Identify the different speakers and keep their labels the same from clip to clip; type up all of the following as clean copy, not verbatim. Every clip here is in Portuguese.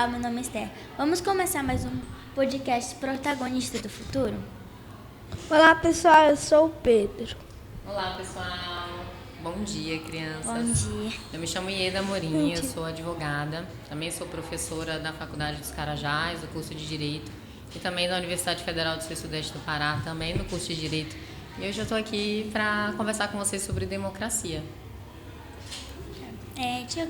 Speaker 1: pessoal, meu nome é Esther. Vamos começar mais um podcast Protagonista do Futuro?
Speaker 2: Olá pessoal, eu sou o Pedro.
Speaker 3: Olá pessoal, bom dia crianças.
Speaker 1: Bom dia.
Speaker 3: Eu me chamo Ieda Amorim, eu sou advogada, também sou professora da Faculdade dos Carajás, do curso de Direito, e também da Universidade Federal do Sul-Sudeste do Pará, também no curso de Direito. E hoje eu estou aqui para conversar com vocês sobre democracia.
Speaker 1: Tia,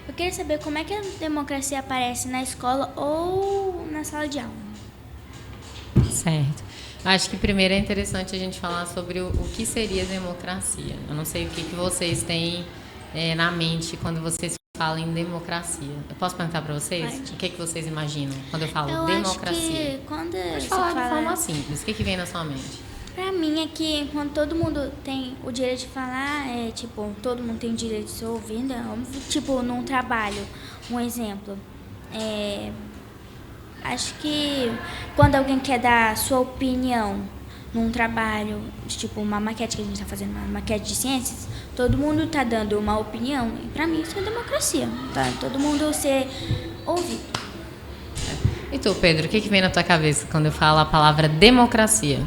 Speaker 1: eu queria saber como é que a democracia aparece na escola ou na sala de aula.
Speaker 3: Certo. Acho que primeiro é interessante a gente falar sobre o que seria democracia. Eu não sei o que vocês têm na mente quando vocês falam em democracia. Eu posso perguntar para vocês?
Speaker 1: Pode.
Speaker 3: O que você imaginam quando eu falo
Speaker 1: Eu
Speaker 3: democracia?
Speaker 1: acho que quando
Speaker 3: Pode
Speaker 1: você
Speaker 3: falar de
Speaker 1: fala...
Speaker 3: forma simples. O que vem na sua mente?
Speaker 1: Pra mim é que quando todo mundo tem o direito de falar, todo mundo tem o direito de ser ouvido, num trabalho, um exemplo. Acho que quando alguém quer dar a sua opinião num trabalho, tipo uma maquete que a gente está fazendo, uma maquete de ciências, todo mundo está dando uma opinião, e pra mim isso é democracia, tá? Todo mundo ser ouvido.
Speaker 3: E tu, Pedro, o que vem na tua cabeça quando eu falo a palavra democracia?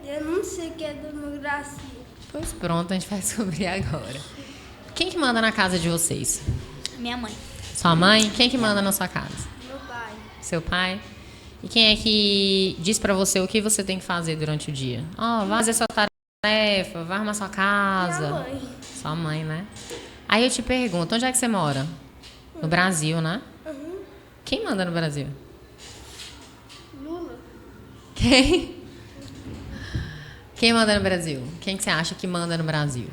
Speaker 2: Eu não sei o que é democracia.
Speaker 3: Pois pronto, a gente vai descobrir agora. Quem que manda na casa de vocês?
Speaker 1: Minha mãe.
Speaker 3: Sua mãe? Quem que manda na sua casa?
Speaker 2: Meu pai.
Speaker 3: Seu pai? E quem é que diz pra você o que você tem que fazer durante o dia? Vai fazer sua tarefa, vai arrumar sua casa.
Speaker 2: Minha mãe.
Speaker 3: Sua mãe, né? Aí eu te pergunto, onde é que você mora? No Brasil, né?
Speaker 2: Uhum.
Speaker 3: Quem manda no Brasil?
Speaker 2: Lula.
Speaker 3: Quem? Quem manda no Brasil? Quem que você acha que manda no Brasil?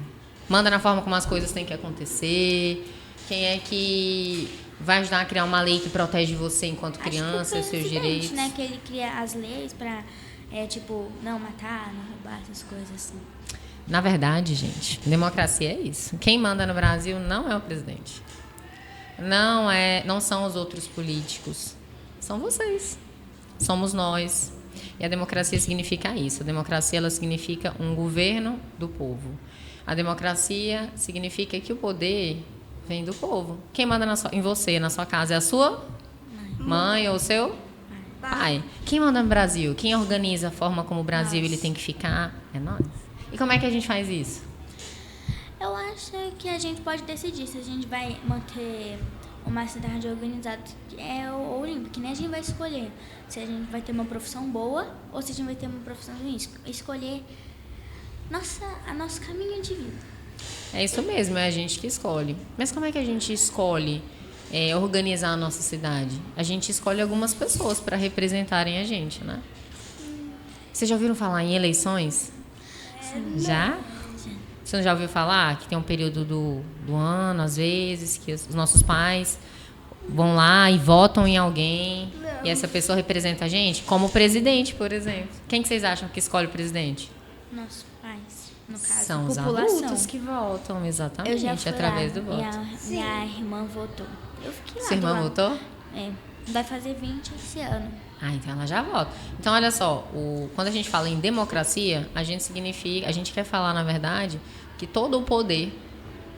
Speaker 3: Manda na forma como as coisas têm que acontecer? Quem é que vai ajudar a criar uma lei que protege você enquanto criança, os seus direitos?
Speaker 1: Né, que ele cria as leis pra, não matar, não roubar, essas coisas assim.
Speaker 3: Na verdade, gente, democracia é isso. Quem manda no Brasil não é o presidente. Não são os outros políticos. São vocês. Somos nós. E a democracia significa isso. A democracia ela significa um governo do povo. A democracia significa que o poder vem do povo. Quem manda em você, na sua casa, é a sua mãe ou o seu pai. Quem manda no Brasil? Quem organiza a forma como o Brasil ele tem que ficar? É nós. E como é que a gente faz isso?
Speaker 1: Eu acho que a gente pode decidir se a gente vai manter uma cidade organizada ou limpa, que nem a gente vai escolher se a gente vai ter uma profissão boa ou se a gente vai ter uma profissão ruim. Escolher nosso caminho de vida.
Speaker 3: É isso mesmo, é a gente que escolhe. Mas como é que a gente escolhe organizar a nossa cidade? A gente escolhe algumas pessoas para representarem a gente, né? Vocês já ouviram falar em eleições? Já? Você não já ouviu falar que tem um período do ano, às vezes, que os nossos pais vão lá e votam em alguém e essa pessoa representa a gente? Como o presidente, por exemplo. Quem que vocês acham que escolhe o presidente?
Speaker 1: Nossos pais, no caso,
Speaker 3: São os
Speaker 1: população.
Speaker 3: adultos que votam, exatamente,
Speaker 1: Eu já fui
Speaker 3: através
Speaker 1: lá,
Speaker 3: do voto.
Speaker 1: minha irmã votou. Eu fiquei lá.
Speaker 3: Sua irmã
Speaker 1: do lado.
Speaker 3: votou?
Speaker 1: Vai fazer 20 esse ano.
Speaker 3: Então ela já vota. Então, olha só, quando a gente fala em democracia, a gente quer falar, na verdade, que todo o poder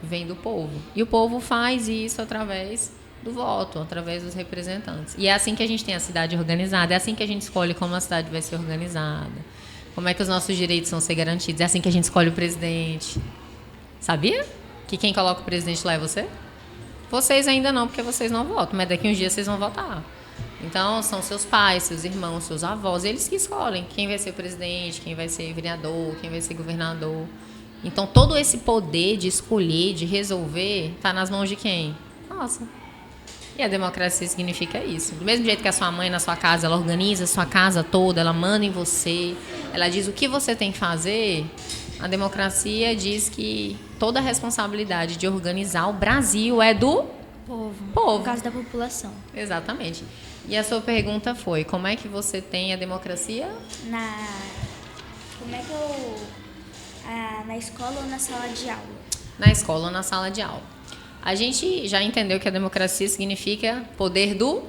Speaker 3: vem do povo. E o povo faz isso através do voto, através dos representantes. E é assim que a gente tem a cidade organizada, é assim que a gente escolhe como a cidade vai ser organizada, como é que os nossos direitos vão ser garantidos, é assim que a gente escolhe o presidente. Sabia? Que quem coloca o presidente lá é você? Vocês ainda não, porque vocês não votam, mas daqui uns dias vocês vão votar. Então, são seus pais, seus irmãos, seus avós, eles que escolhem quem vai ser presidente, quem vai ser vereador, quem vai ser governador. Então, todo esse poder de escolher, de resolver, está nas mãos de quem? Nossa. E a democracia significa isso. Do mesmo jeito que a sua mãe na sua casa, ela organiza a sua casa toda, ela manda em você, ela diz o que você tem que fazer, a democracia diz que toda a responsabilidade de organizar o Brasil é do
Speaker 1: Povo.
Speaker 3: povo.
Speaker 1: No caso da população.
Speaker 3: Exatamente. E a sua pergunta foi, como é que você tem a democracia?
Speaker 1: Como é que na escola ou na sala de aula?
Speaker 3: Na escola ou na sala de aula. A gente já entendeu que a democracia significa poder do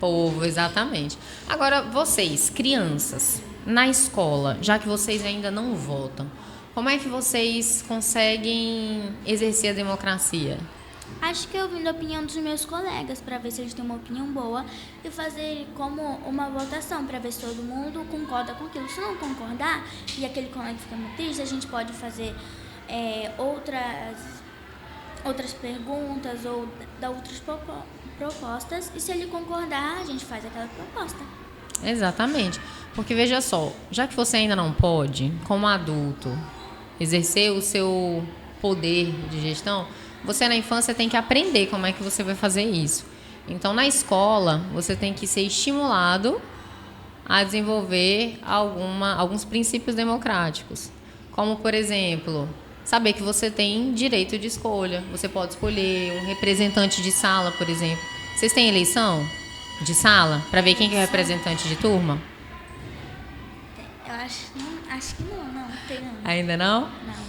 Speaker 3: povo, exatamente. Agora, vocês, crianças, na escola, já que vocês ainda não votam, como é que vocês conseguem exercer a democracia?
Speaker 1: Acho que ouvindo a opinião dos meus colegas para ver se eles têm uma opinião boa e fazer como uma votação para ver se todo mundo concorda com aquilo. Se não concordar e aquele colega fica muito triste, a gente pode fazer outras perguntas ou dar outras propostas, e se ele concordar, a gente faz aquela proposta.
Speaker 3: Exatamente. Porque veja só, já que você ainda não pode, como adulto, exercer o seu poder de gestão, você na infância tem que aprender como é que você vai fazer isso. Então, na escola, você tem que ser estimulado a desenvolver alguns princípios democráticos. Como, por exemplo, saber que você tem direito de escolha. Você pode escolher um representante de sala, por exemplo. Vocês têm eleição de sala para ver quem que é o representante de turma?
Speaker 1: Eu acho que não tem não.
Speaker 3: Ainda não?
Speaker 1: Não.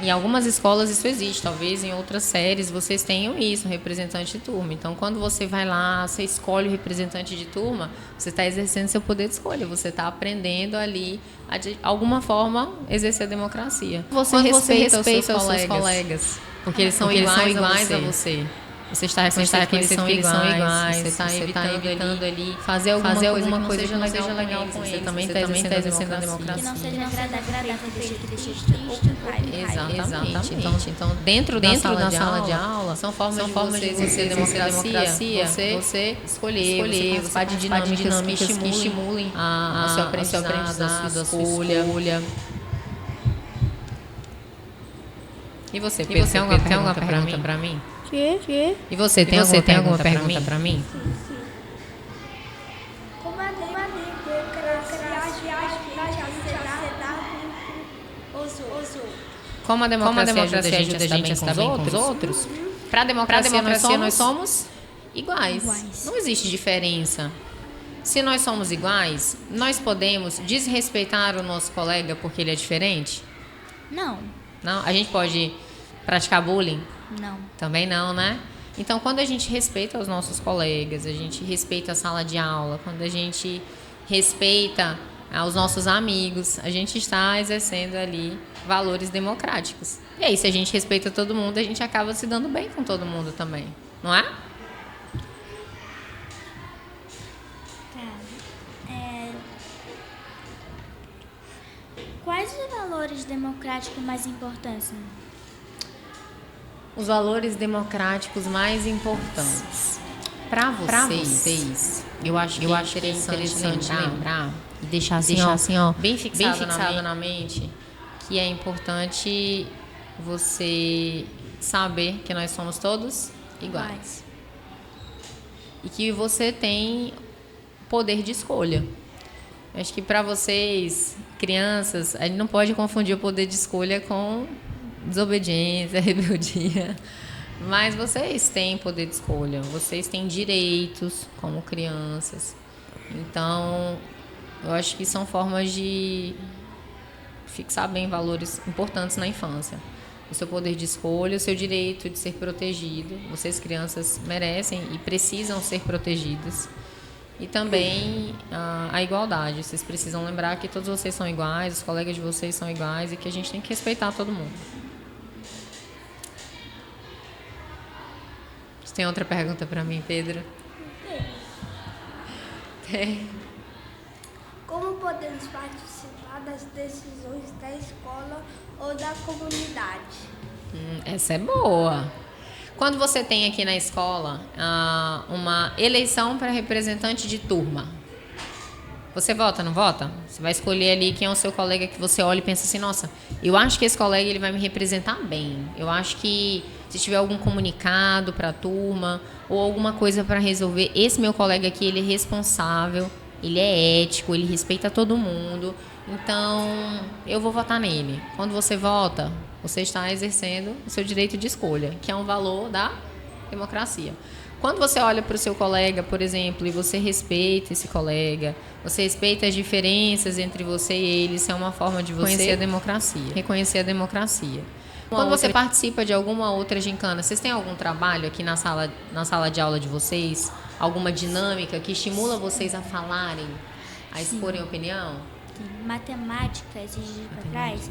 Speaker 3: Em algumas escolas isso existe, talvez em outras séries vocês tenham isso, um representante de turma. Então, quando você vai lá, você escolhe o representante de turma, você está exercendo seu poder de escolha, você está aprendendo ali a, de alguma forma, exercer a democracia. Você respeita os seus colegas, porque eles são iguais a você. Você está reconhecendo que eles são iguais, você está evitando ali fazer alguma coisa que não seja legal com eles. Você também está exercendo a democracia.
Speaker 1: Que não seja agradável, que deixe triste,
Speaker 3: Exatamente. Então, dentro da sala de aula, são formas de você exercer a democracia, você escolher, você participar de dinâmicas que estimulem o seu aprendizado, a sua escolha. E você, Pedro, tem alguma pergunta para mim? E você, tem alguma pergunta para mim?
Speaker 2: Como a democracia
Speaker 3: Como a democracia ajuda a gente a estar bem com os outros? Para a democracia, nós somos iguais. Não existe diferença. Se nós somos iguais, nós podemos desrespeitar o nosso colega porque ele é diferente?
Speaker 1: Não.
Speaker 3: Não? A gente pode praticar bullying?
Speaker 1: Não.
Speaker 3: Também não, né? Então, quando a gente respeita os nossos colegas, a gente respeita a sala de aula, quando a gente respeita os nossos amigos, a gente está exercendo ali valores democráticos. E aí, se a gente respeita todo mundo, a gente acaba se dando bem com todo mundo também, não é?
Speaker 1: Quais os valores democráticos mais importantes?
Speaker 3: Os valores democráticos mais importantes. Para vocês, eu acho interessante lembrar e deixar assim, ó, bem fixado na mente, que é importante você saber que nós somos todos iguais. E que você tem poder de escolha. Eu acho que para vocês, crianças, a gente não pode confundir o poder de escolha com desobediência, rebeldia. Mas vocês têm poder de escolha, vocês têm direitos como crianças. Então, eu acho que são formas de fixar bem valores importantes na infância. O seu poder de escolha, o seu direito de ser protegido. Vocês, crianças, merecem e precisam ser protegidas. E também a igualdade. Vocês precisam lembrar que todos vocês são iguais, os colegas de vocês são iguais e que a gente tem que respeitar todo mundo. Você tem outra pergunta para mim, Pedro? Tem.
Speaker 2: Como podemos participar das decisões da escola ou da comunidade?
Speaker 3: Essa é boa. Quando você tem aqui na escola uma eleição para representante de turma, você vota, não vota? Você vai escolher ali quem é o seu colega que você olha e pensa assim, nossa, eu acho que esse colega ele vai me representar bem. Eu acho que se tiver algum comunicado para a turma ou alguma coisa para resolver, esse meu colega aqui, ele é responsável, ele é ético, ele respeita todo mundo. Então, eu vou votar nele. Quando você vota, você está exercendo o seu direito de escolha, que é um valor da democracia. Quando você olha para o seu colega, por exemplo, e você respeita esse colega, você respeita as diferenças entre você e ele, isso é uma forma de você reconhecer a democracia. Quando você participa de alguma outra gincana, vocês têm algum trabalho aqui na sala de aula de vocês? Alguma dinâmica que estimula vocês a falarem, a exporem opinião?
Speaker 1: Matemática, esses dias para trás,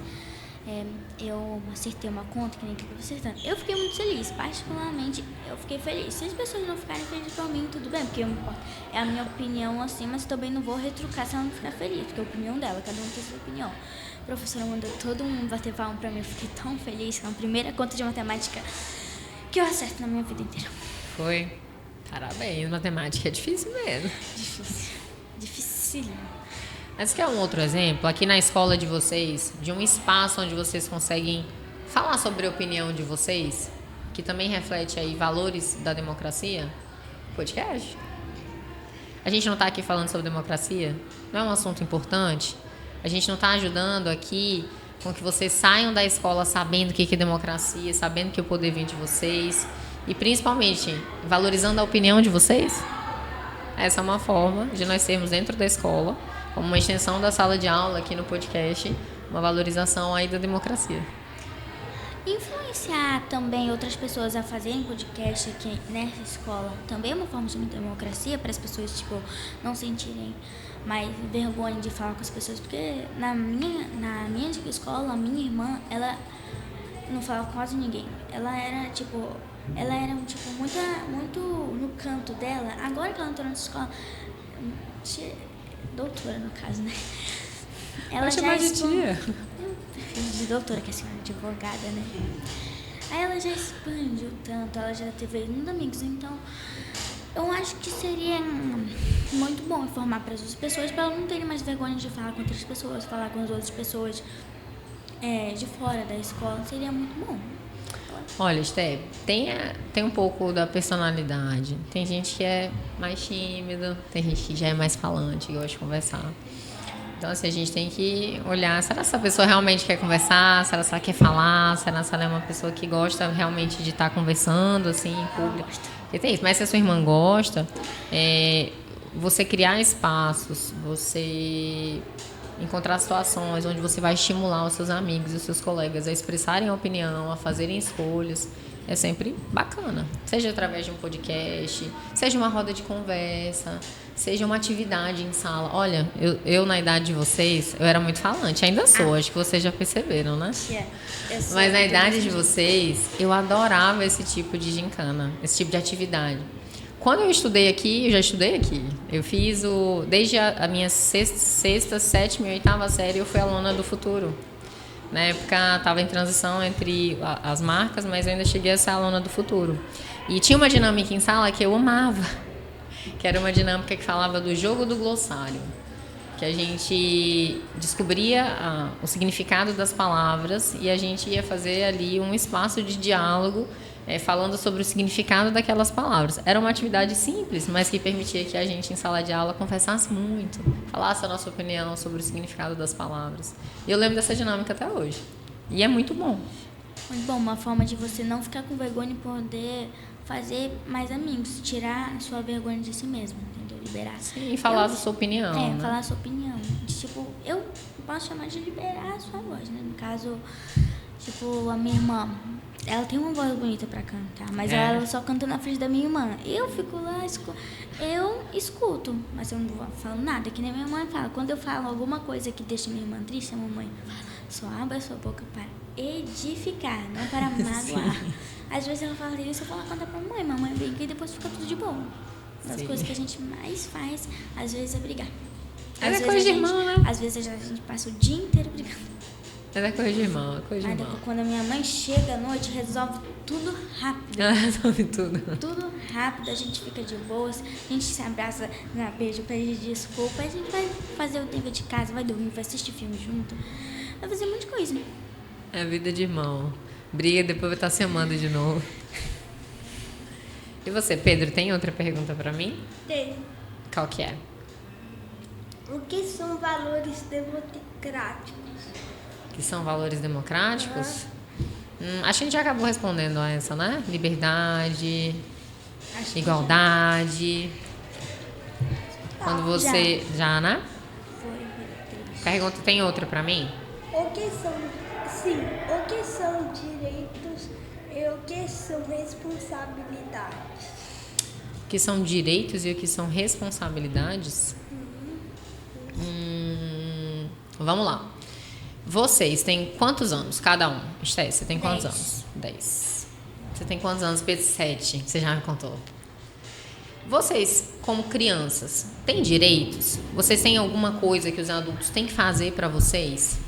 Speaker 1: eu acertei uma conta que nem que eu tô acertando. Eu fiquei muito feliz, particularmente eu fiquei feliz. Se as pessoas não ficarem felizes por mim, tudo bem, porque eu não importo. É a minha opinião assim, mas também não vou retrucar se ela não ficar feliz, porque é a opinião dela, cada um tem sua opinião. A professora mandou todo mundo bater palma pra mim, eu fiquei tão feliz, que é a primeira conta de matemática que eu acerto na minha vida inteira.
Speaker 3: Foi. Parabéns, matemática é difícil mesmo.
Speaker 1: Difícil. Dificílimo.
Speaker 3: Esse que é um outro exemplo, aqui na escola de vocês, de um espaço onde vocês conseguem falar sobre a opinião de vocês, que também reflete aí valores da democracia. Podcast. A gente não está aqui falando sobre democracia? Não é um assunto importante? A gente não está ajudando aqui com que vocês saiam da escola sabendo o que é democracia, sabendo que o poder vem de vocês e principalmente valorizando a opinião de vocês? Essa é uma forma de nós sermos dentro da escola, como uma extensão da sala de aula aqui no podcast, uma valorização aí da democracia.
Speaker 1: Influenciar também outras pessoas a fazerem podcast aqui nessa escola também é uma forma de democracia para as pessoas, tipo, não sentirem mais vergonha de falar com as pessoas, porque na minha antiga escola, a minha irmã, ela não falava com quase ninguém. Ela era tipo muito no canto dela. Agora que ela entrou nessa escola, doutora no caso, né? Ela já
Speaker 3: de tia.
Speaker 1: De doutora, que é assim, advogada, né? Aí ela já expandiu tanto, ela já teve muitos amigos, então eu acho que seria muito bom informar para as outras pessoas, para elas não terem mais vergonha de falar com outras pessoas, falar com as outras pessoas de fora da escola, seria muito bom.
Speaker 3: Olha, Steb, tem um pouco da personalidade. Tem gente que é mais tímida, tem gente que já é mais falante, que gosta de conversar. Então, assim, a gente tem que olhar, será que essa pessoa realmente quer conversar? Será que ela quer falar? Será que ela é uma pessoa que gosta realmente de estar conversando, assim, em público? E tem isso, mas se a sua irmã gosta, você criar espaços, você encontrar situações onde você vai estimular os seus amigos e os seus colegas a expressarem a opinião, a fazerem escolhas, é sempre bacana. Seja através de um podcast, seja uma roda de conversa, seja uma atividade em sala. Olha, eu na idade de vocês, eu era muito falante, ainda sou, acho que vocês já perceberam, né? Mas na idade de vocês, eu adorava esse tipo de gincana, esse tipo de atividade. Quando eu estudei aqui, eu já estudei aqui. Eu fiz desde a minha sexta, sétima e oitava série, eu fui aluna do Futuro. Na época, estava em transição entre as marcas, mas eu ainda cheguei a ser aluna do Futuro. E tinha uma dinâmica em sala que eu amava, que era uma dinâmica que falava do jogo do glossário, que a gente descobria o significado das palavras e a gente ia fazer ali um espaço de diálogo falando sobre o significado daquelas palavras. Era uma atividade simples, mas que permitia que a gente, em sala de aula, conversasse muito, falasse a nossa opinião sobre o significado das palavras. E eu lembro dessa dinâmica até hoje. E é muito bom.
Speaker 1: Muito bom, uma forma de você não ficar com vergonha e poder fazer mais amigos, tirar a sua vergonha de si mesmo, entendeu? Liberar.
Speaker 3: Sim, e falar a sua opinião. né?
Speaker 1: Falar a sua opinião. Tipo, eu posso chamar de liberar a sua voz, né? No caso, tipo, a minha irmã, ela tem uma voz bonita pra cantar, mas ela só canta na frente da minha irmã. Eu fico lá, eu escuto, mas eu não falo nada, que nem minha mãe fala. Quando eu falo alguma coisa que deixa minha irmã triste, a mamãe fala, só abre a sua boca para edificar, não para magoar. Às vezes ela fala isso, eu falo, canta pra mamãe brinca e depois fica tudo de boa. Uma das coisas que a gente mais faz, às vezes, é brigar.
Speaker 3: É coisa de irmão, né?
Speaker 1: Às vezes a gente passa o dia inteiro brigando.
Speaker 3: É coisa de irmão,
Speaker 1: Aí depois, quando a minha mãe chega à noite, resolve tudo rápido.
Speaker 3: Resolve tudo.
Speaker 1: Tudo rápido, a gente fica de boas, a gente se abraça, dá beijo, pede desculpa, a gente vai fazer o dever de casa, vai dormir, vai assistir filme junto, vai fazer um monte de coisa.
Speaker 3: É vida de irmão. Briga, depois vai estar se amando de novo. E você, Pedro, tem outra pergunta pra mim?
Speaker 2: Tem.
Speaker 3: Qual que é?
Speaker 2: O que são valores democráticos?
Speaker 3: Que são valores democráticos? Acho que a gente já acabou respondendo a essa, né? Liberdade, igualdade. Quando você... Já, né?
Speaker 1: Foi.
Speaker 3: Pergunta, tem outra pra mim?
Speaker 2: O que são direitos e o que são responsabilidades?
Speaker 3: O que são direitos e o que são responsabilidades? Vamos lá. Vocês têm quantos anos, cada um? Esté, você tem quantos
Speaker 1: 10.
Speaker 3: anos? 10. Você tem quantos anos, Pedro? 7. Você já me contou. Vocês, como crianças, têm direitos? Vocês têm alguma coisa que os adultos têm que fazer para vocês?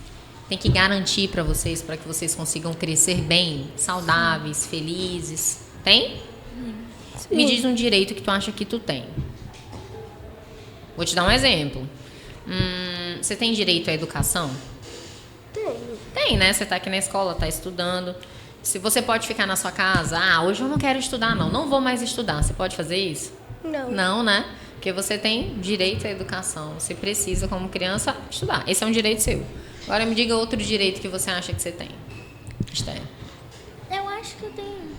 Speaker 3: Tem que garantir para vocês, para que vocês consigam crescer bem, saudáveis, felizes? Tem? Me diz um direito que tu acha que tu tem. Vou te dar um exemplo. Você tem direito à educação?
Speaker 2: Tenho.
Speaker 3: Tem, né? Você tá aqui na escola, tá estudando. Se você pode ficar na sua casa, hoje eu não quero estudar, não vou mais estudar. Você pode fazer isso?
Speaker 2: Não.
Speaker 3: Não, né? Porque você tem direito à educação. Você precisa, como criança, estudar. Esse é um direito seu. Agora me diga outro direito que você acha que você tem. Esther.
Speaker 1: Eu acho que eu tenho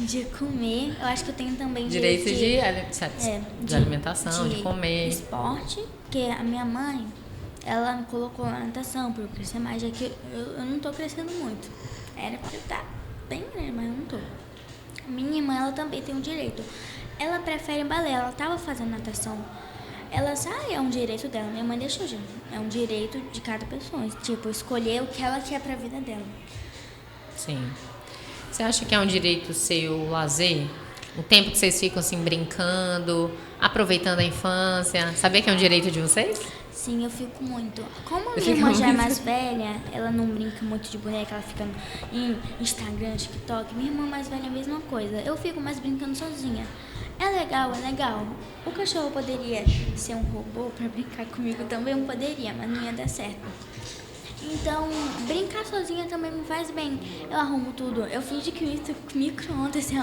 Speaker 1: de comer. Eu acho que eu tenho também
Speaker 3: Direito de alimentação, de comer.
Speaker 1: Esporte, porque a minha mãe, ela me colocou na natação para eu crescer mais, já que eu não tô crescendo muito. Era pra eu estar bem grande, mas eu não tô. Minha irmã, ela também tem um direito. Ela prefere balé, ela tava fazendo natação. Ela sabe, é um direito dela. Minha mãe deixou já. É um direito de cada pessoa. Tipo, escolher o que ela quer pra vida dela.
Speaker 3: Sim. Você acha que é um direito seu o lazer? O tempo que vocês ficam assim brincando, aproveitando a infância? Sabia que é um direito de vocês?
Speaker 1: Sim, eu fico muito. Como a minha irmã já é mais velha, ela não brinca muito de boneca, ela fica em Instagram, TikTok. Minha irmã mais velha é a mesma coisa. Eu fico mais brincando sozinha. É legal, é legal. O cachorro poderia ser um robô pra brincar comigo também, poderia, mas não ia dar certo. Então, brincar sozinha também me faz bem. Eu arrumo tudo. Eu fingi que o micro-ondas é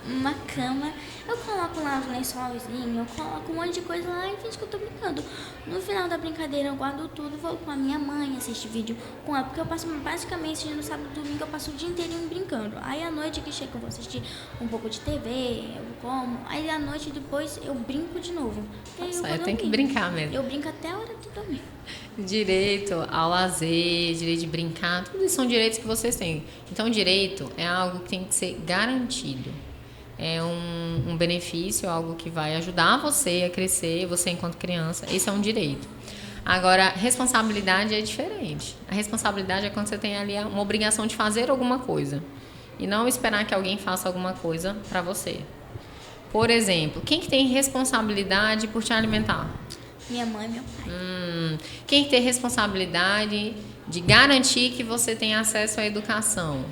Speaker 1: uma cama. Eu coloco lá os lençolzinhos, eu coloco um monte de coisa lá e finge que eu tô brincando. No final da brincadeira eu guardo tudo, vou com a minha mãe assistir vídeo com ela, porque eu passo basicamente no sábado e domingo eu passo o dia inteirinho brincando. Aí à noite que chega eu vou assistir um pouco de TV, eu como. Aí à noite depois eu brinco de novo.
Speaker 3: Eu tenho que brincar mesmo.
Speaker 1: Eu brinco até a hora de dormir.
Speaker 3: Direito ao lazer, direito de brincar, tudo isso são direitos que vocês têm. Então, direito é algo que tem que ser garantido. É um benefício, algo que vai ajudar você a crescer, você enquanto criança. Esse é um direito. Agora, responsabilidade é diferente. A responsabilidade é quando você tem ali uma obrigação de fazer alguma coisa e não esperar que alguém faça alguma coisa para você. Por exemplo, quem que tem responsabilidade por te alimentar?
Speaker 1: Minha mãe e meu pai.
Speaker 3: Quem tem responsabilidade de garantir que você tenha acesso à educação?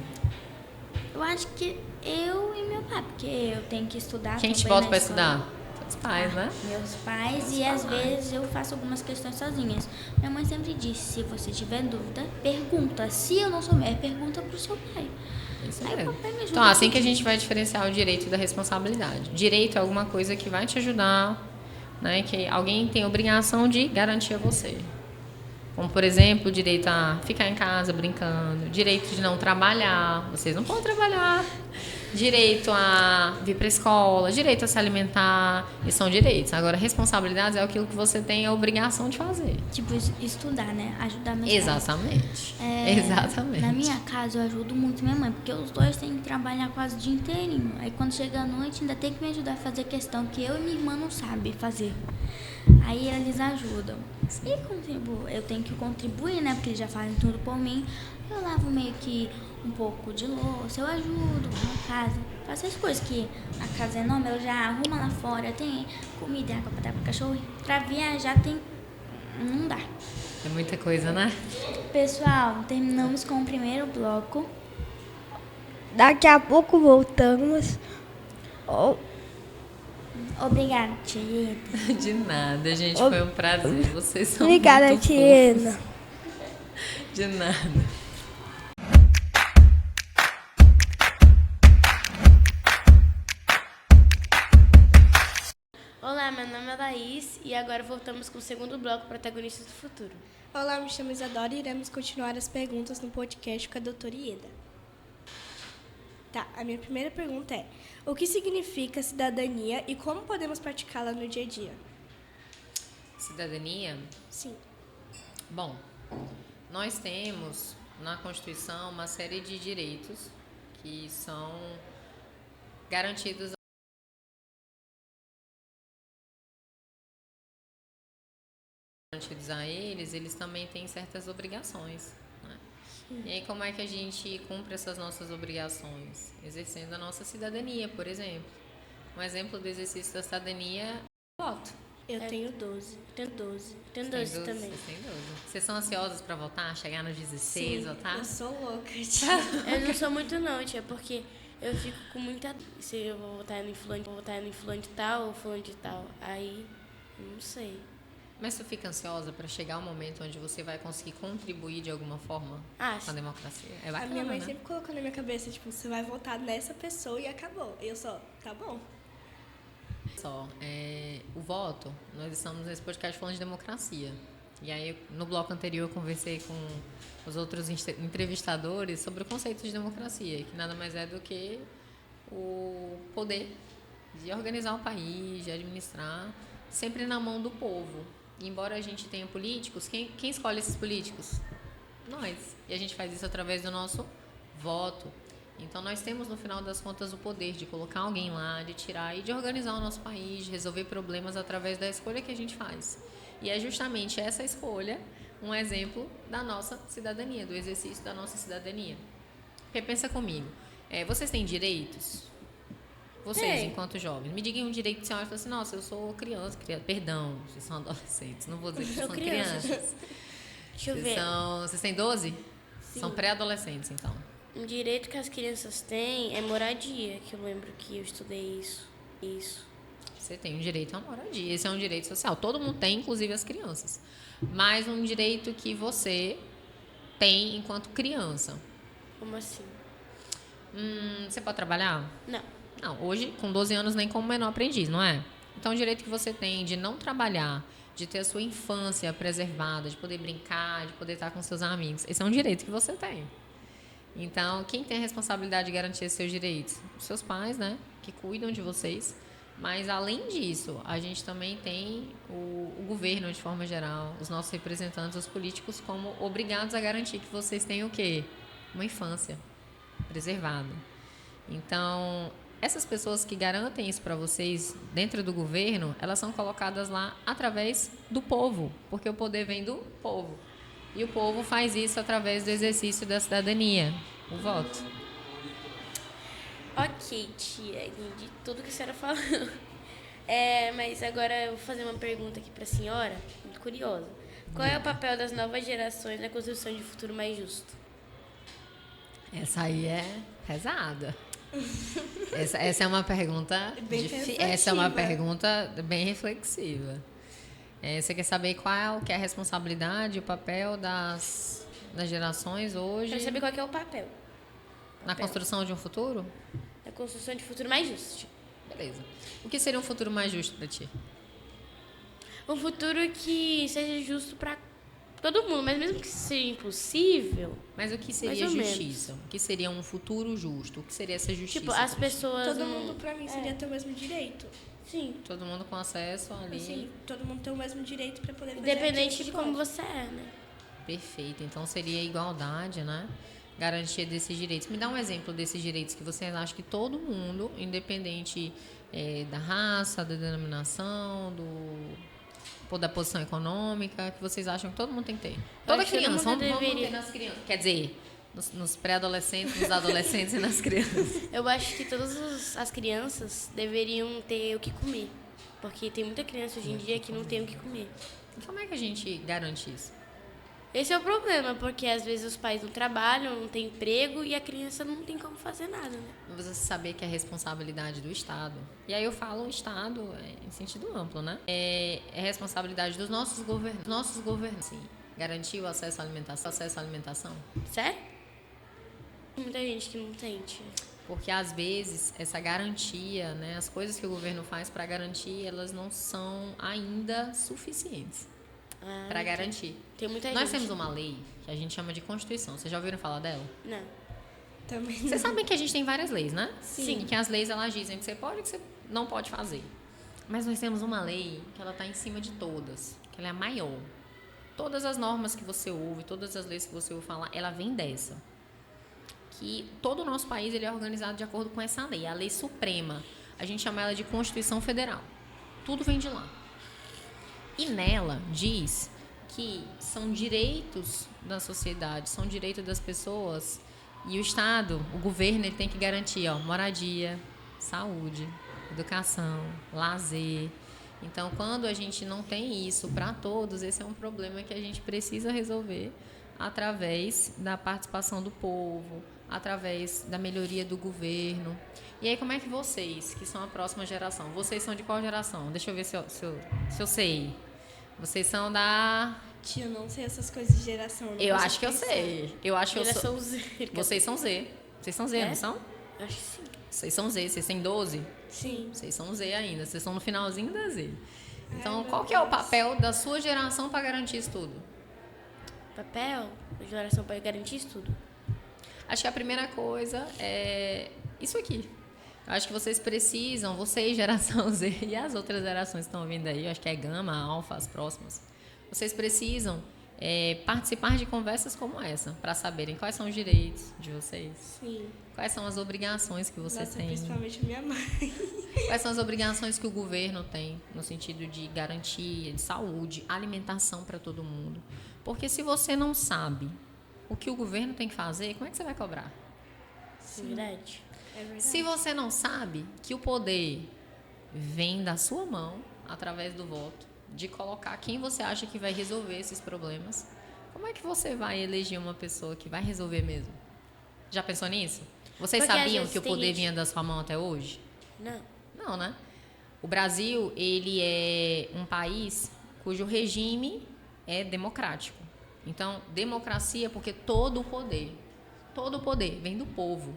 Speaker 1: Eu acho que eu e meu pai, porque eu tenho que estudar.
Speaker 3: Quem te bota para estudar? Os pais, né?
Speaker 1: Meus pais, e às vezes eu faço algumas questões sozinhas. Minha mãe sempre disse, se você tiver dúvida, pergunta. Se eu não souber, pergunta pro seu pai.
Speaker 3: Isso
Speaker 1: Aí
Speaker 3: mesmo.
Speaker 1: o papai me ajuda.
Speaker 3: Então, assim que a gente vai diferenciar o direito da responsabilidade. Direito é alguma coisa que vai te ajudar, né? Que alguém tem a obrigação de garantir a você. Como, por exemplo, o direito a ficar em casa brincando, direito de não trabalhar, vocês não podem trabalhar, direito a vir para a escola, direito a se alimentar, e são direitos. Agora, responsabilidades é aquilo que você tem a obrigação de fazer.
Speaker 1: Tipo, estudar, né? Ajudar meus
Speaker 3: Exatamente.
Speaker 1: pais.
Speaker 3: Exatamente.
Speaker 1: Na minha casa eu ajudo muito minha mãe, porque os dois têm que trabalhar quase o dia inteirinho. Aí quando chega a noite ainda tem que me ajudar a fazer questão que eu e minha irmã não sabem fazer. Aí eles ajudam. E eu tenho que contribuir, né? Porque eles já fazem tudo por mim. Eu lavo meio que um pouco de louça, eu ajudo na casa. Faço as coisas que a casa é enorme, eu já arrumo lá fora. Tem comida e água pra dar pro cachorro. Pra viajar tem... não dá.
Speaker 3: É muita coisa, né?
Speaker 1: Pessoal, terminamos com o primeiro bloco.
Speaker 2: Daqui a pouco voltamos.
Speaker 1: Obrigada, Tieta.
Speaker 3: De nada, gente. Foi um prazer. Vocês são
Speaker 2: Obrigada,
Speaker 3: muito
Speaker 2: Tieta.
Speaker 3: fofos. De nada.
Speaker 4: Olá, meu nome é Laís e agora voltamos com o segundo bloco, Protagonistas do Futuro.
Speaker 2: Olá, me chamo Isadora e iremos continuar as perguntas no podcast com a doutora Ieda. Tá, a minha primeira pergunta é: o que significa cidadania e como podemos praticá-la no dia a dia?
Speaker 3: Cidadania?
Speaker 2: Sim.
Speaker 3: Bom, nós temos na Constituição uma série de direitos que são garantidos partidos a eles também têm certas obrigações, né? E aí como é que a gente cumpre essas nossas obrigações? Exercendo a nossa cidadania, por exemplo. Um exemplo do exercício da cidadania é o voto.
Speaker 2: Eu tenho 12.
Speaker 4: Tenho 12
Speaker 3: Tem
Speaker 4: também.
Speaker 3: Vocês têm 12. Vocês são ansiosos para votar? Chegar nos 16, votar?
Speaker 2: Eu sou louca, tia.
Speaker 4: Eu não sou muito não, tia, porque eu fico com muita... Se eu vou votar no fulano de tal ou fulano de tal. Aí, eu não sei.
Speaker 3: Mas tu fica ansiosa para chegar o momento onde você vai conseguir contribuir de alguma forma com a democracia? É
Speaker 2: A
Speaker 3: bacana,
Speaker 2: minha mãe
Speaker 3: né?
Speaker 2: sempre colocou na minha cabeça, tipo, você vai votar nessa pessoa e acabou. Eu só, tá bom.
Speaker 3: O voto, nós estamos nesse podcast falando de democracia. E aí, no bloco anterior, eu conversei com os outros entrevistadores sobre o conceito de democracia, que nada mais é do que o poder de organizar o país, de administrar, sempre na mão do povo. E embora a gente tenha políticos, quem escolhe esses políticos? Nós. E a gente faz isso através do nosso voto. Então, nós temos, no final das contas, o poder de colocar alguém lá, de tirar e de organizar o nosso país, de resolver problemas através da escolha que a gente faz. E é justamente essa escolha um exemplo da nossa cidadania, do exercício da nossa cidadania. Porque pensa comigo, vocês têm direitos? Vocês, enquanto jovens, me digam um direito que você olha e fala assim, nossa, eu sou criança, perdão, vocês são adolescentes, não vou dizer que vocês são crianças.
Speaker 4: Deixa eu ver.
Speaker 3: Vocês têm 12?
Speaker 4: Sim.
Speaker 3: São pré-adolescentes, então.
Speaker 4: Um direito que as crianças têm é moradia, que eu lembro que eu estudei isso.
Speaker 3: Você tem um direito à moradia. Esse é um direito social. Todo mundo tem, inclusive as crianças. Mas um direito que você tem enquanto criança.
Speaker 4: Como assim?
Speaker 3: Você pode trabalhar?
Speaker 4: Não.
Speaker 3: Não, hoje, com 12 anos, nem como menor aprendiz, não é? Então, o direito que você tem de não trabalhar, de ter a sua infância preservada, de poder brincar, de poder estar com seus amigos, esse é um direito que você tem. Então, quem tem a responsabilidade de garantir esses seus direitos? Os seus pais, né? Que cuidam de vocês. Mas, além disso, a gente também tem o governo, de forma geral, os nossos representantes, os políticos, como obrigados a garantir que vocês tenham o quê? Uma infância preservada. Então, essas pessoas que garantem isso para vocês dentro do governo, elas são colocadas lá através do povo, porque o poder vem do povo. E o povo faz isso através do exercício da cidadania, o voto.
Speaker 4: Ok, tia, entendi tudo que a senhora falou. Mas agora eu vou fazer uma pergunta aqui para a senhora, muito curiosa. Qual é o papel das novas gerações na construção de um futuro mais justo?
Speaker 3: Essa aí é pesada. Essa é uma pergunta essa é uma pergunta bem reflexiva. Você quer saber qual que é a responsabilidade, o papel das gerações hoje
Speaker 4: Quero saber qual que é o papel.
Speaker 3: na construção de um futuro?
Speaker 4: Na construção de um futuro mais justo.
Speaker 3: Beleza. O que seria um futuro mais justo para ti?
Speaker 4: Um futuro que seja justo para todo mundo, mas mesmo que seja impossível...
Speaker 3: Mas o que seria
Speaker 4: mais ou
Speaker 3: justiça? O que seria um futuro justo? O que seria essa justiça?
Speaker 4: Tipo, as pessoas...
Speaker 2: Todo
Speaker 4: não-
Speaker 2: mundo, pra mim, seria ter o mesmo direito.
Speaker 4: Sim.
Speaker 3: Todo mundo com acesso ali.
Speaker 2: Assim, todo mundo tem o mesmo direito pra poder fazer
Speaker 4: Independente
Speaker 2: aquilo
Speaker 4: de
Speaker 2: que
Speaker 4: como
Speaker 2: pode.
Speaker 4: você é, né?
Speaker 3: Perfeito. Então seria igualdade, né? Garantia desses direitos. Me dá um exemplo desses direitos que você acha que todo mundo, independente da raça, da denominação, da posição econômica, que vocês acham que todo mundo tem que ter. Toda
Speaker 4: acho que todo
Speaker 3: criança.
Speaker 4: mundo
Speaker 3: Vamos
Speaker 4: deveria.
Speaker 3: manter nas crianças. Quer dizer, nos pré-adolescentes, nos adolescentes e nas crianças.
Speaker 4: Eu acho que todas as crianças deveriam ter o que comer. Porque tem muita criança hoje em dia que não tem o que comer.
Speaker 3: E como é que a gente garante isso?
Speaker 4: Esse é o problema, porque às vezes os pais não trabalham, não têm emprego e a criança não tem como fazer nada, né?
Speaker 3: Você saber que é responsabilidade do Estado. E aí eu falo o Estado em sentido amplo, né? É responsabilidade dos nossos governos, sim. Garantir o acesso à alimentação.
Speaker 4: Sério? Tem muita gente que não tem, tia.
Speaker 3: Porque às vezes essa garantia, né, as coisas que o governo faz para garantir, elas não são ainda suficientes para garantir.
Speaker 4: Tem muita
Speaker 3: Nós
Speaker 4: gente.
Speaker 3: temos uma lei que a gente chama de Constituição. Vocês já ouviram falar dela?
Speaker 4: Não.
Speaker 2: Também.
Speaker 3: Vocês sabem que a gente tem várias leis, né?
Speaker 4: Sim.
Speaker 3: E que as leis elas dizem que você pode e que você não pode fazer. Mas nós temos uma lei que ela está em cima de todas, que ela é a maior. Todas as normas que você ouve, todas as leis que você ouve falar, ela vem dessa. Que todo o nosso país ele é organizado de acordo com essa lei, a lei suprema. A gente chama ela de Constituição Federal. Tudo vem de lá. E nela diz que são direitos da sociedade, são direitos das pessoas, e o Estado, o governo, ele tem que garantir, ó, moradia, saúde, educação, lazer. Então, quando a gente não tem isso para todos, esse é um problema que a gente precisa resolver através da participação do povo, através da melhoria do governo. E aí, como é que vocês, que são a próxima geração, vocês são de qual geração? Deixa eu ver se eu sei. Vocês são da...
Speaker 2: Tia, eu não sei essas coisas de geração.
Speaker 3: Eu acho que eu sei. Eu acho que eu
Speaker 4: Geração
Speaker 3: sou...
Speaker 4: Z.
Speaker 3: Vocês são Z. Vocês são Z, não são?
Speaker 4: Acho que sim.
Speaker 3: Vocês são Z. Vocês têm 12?
Speaker 2: Sim.
Speaker 3: Vocês são Z ainda. Vocês são no finalzinho da Z. Então,
Speaker 2: Ai,
Speaker 3: qual que é o papel da sua geração para garantir isso tudo?
Speaker 4: Papel, geração para garantir isso tudo.
Speaker 3: Acho que a primeira coisa é isso aqui. Eu acho que vocês precisam, vocês, geração Z, e as outras gerações que estão vindo aí, eu acho que é Gama, Alfa, as próximas, vocês precisam participar de conversas como essa, para saberem quais são os direitos de vocês,
Speaker 2: Sim.
Speaker 3: quais são as obrigações que você
Speaker 2: Nossa,
Speaker 3: tem,
Speaker 2: principalmente minha mãe.
Speaker 3: quais são as obrigações que o governo tem, no sentido de garantia de saúde, alimentação para todo mundo. Porque se você não sabe o que o governo tem que fazer, como é que você vai cobrar?
Speaker 4: Verdade.
Speaker 2: É verdade.
Speaker 3: Se você não sabe que o poder vem da sua mão, através do voto, de colocar quem você acha que vai resolver esses problemas, como é que você vai eleger uma pessoa que vai resolver mesmo? Já pensou nisso? Vocês
Speaker 4: Porque às
Speaker 3: sabiam
Speaker 4: vezes
Speaker 3: que o
Speaker 4: tem
Speaker 3: poder
Speaker 4: gente-
Speaker 3: vinha da sua mão até hoje?
Speaker 4: Não.
Speaker 3: Não, né? O Brasil, ele é um país cujo regime é democrático. Então, democracia porque todo o poder vem do povo.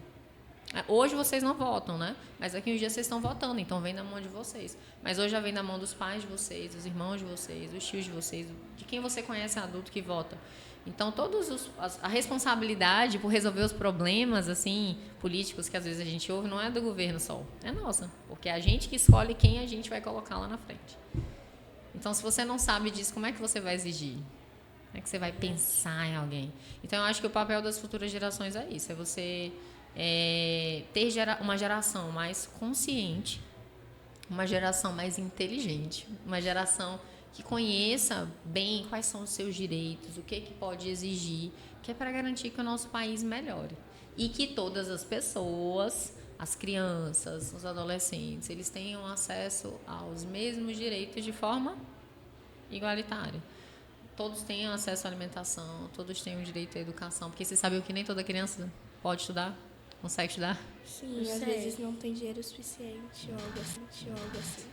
Speaker 3: Hoje vocês não votam, né? Mas daqui uns dias vocês estão votando, então vem na mão de vocês. Mas hoje já vem na mão dos pais de vocês, dos irmãos de vocês, dos tios de vocês, de quem você conhece adulto que vota. Então, a responsabilidade por resolver os problemas assim políticos que às vezes a gente ouve não é do governo só, é nossa. Porque é a gente que escolhe quem a gente vai colocar lá na frente. Então, se você não sabe disso, como é que você vai exigir? Como é que você vai pensar em alguém? Então, eu acho que o papel das futuras gerações é isso. É você ter uma geração mais consciente, uma geração mais inteligente, uma geração que conheça bem quais são os seus direitos, o que pode exigir, que é para garantir que o nosso país melhore. E que todas as pessoas, as crianças, os adolescentes, eles tenham acesso aos mesmos direitos de forma igualitária. Todos tenham acesso à alimentação, todos tenham direito à educação, porque você sabe que nem toda criança pode estudar, consegue estudar.
Speaker 2: Sim,
Speaker 4: Não
Speaker 2: às
Speaker 4: sei.
Speaker 2: vezes não tem dinheiro suficiente ou algo assim.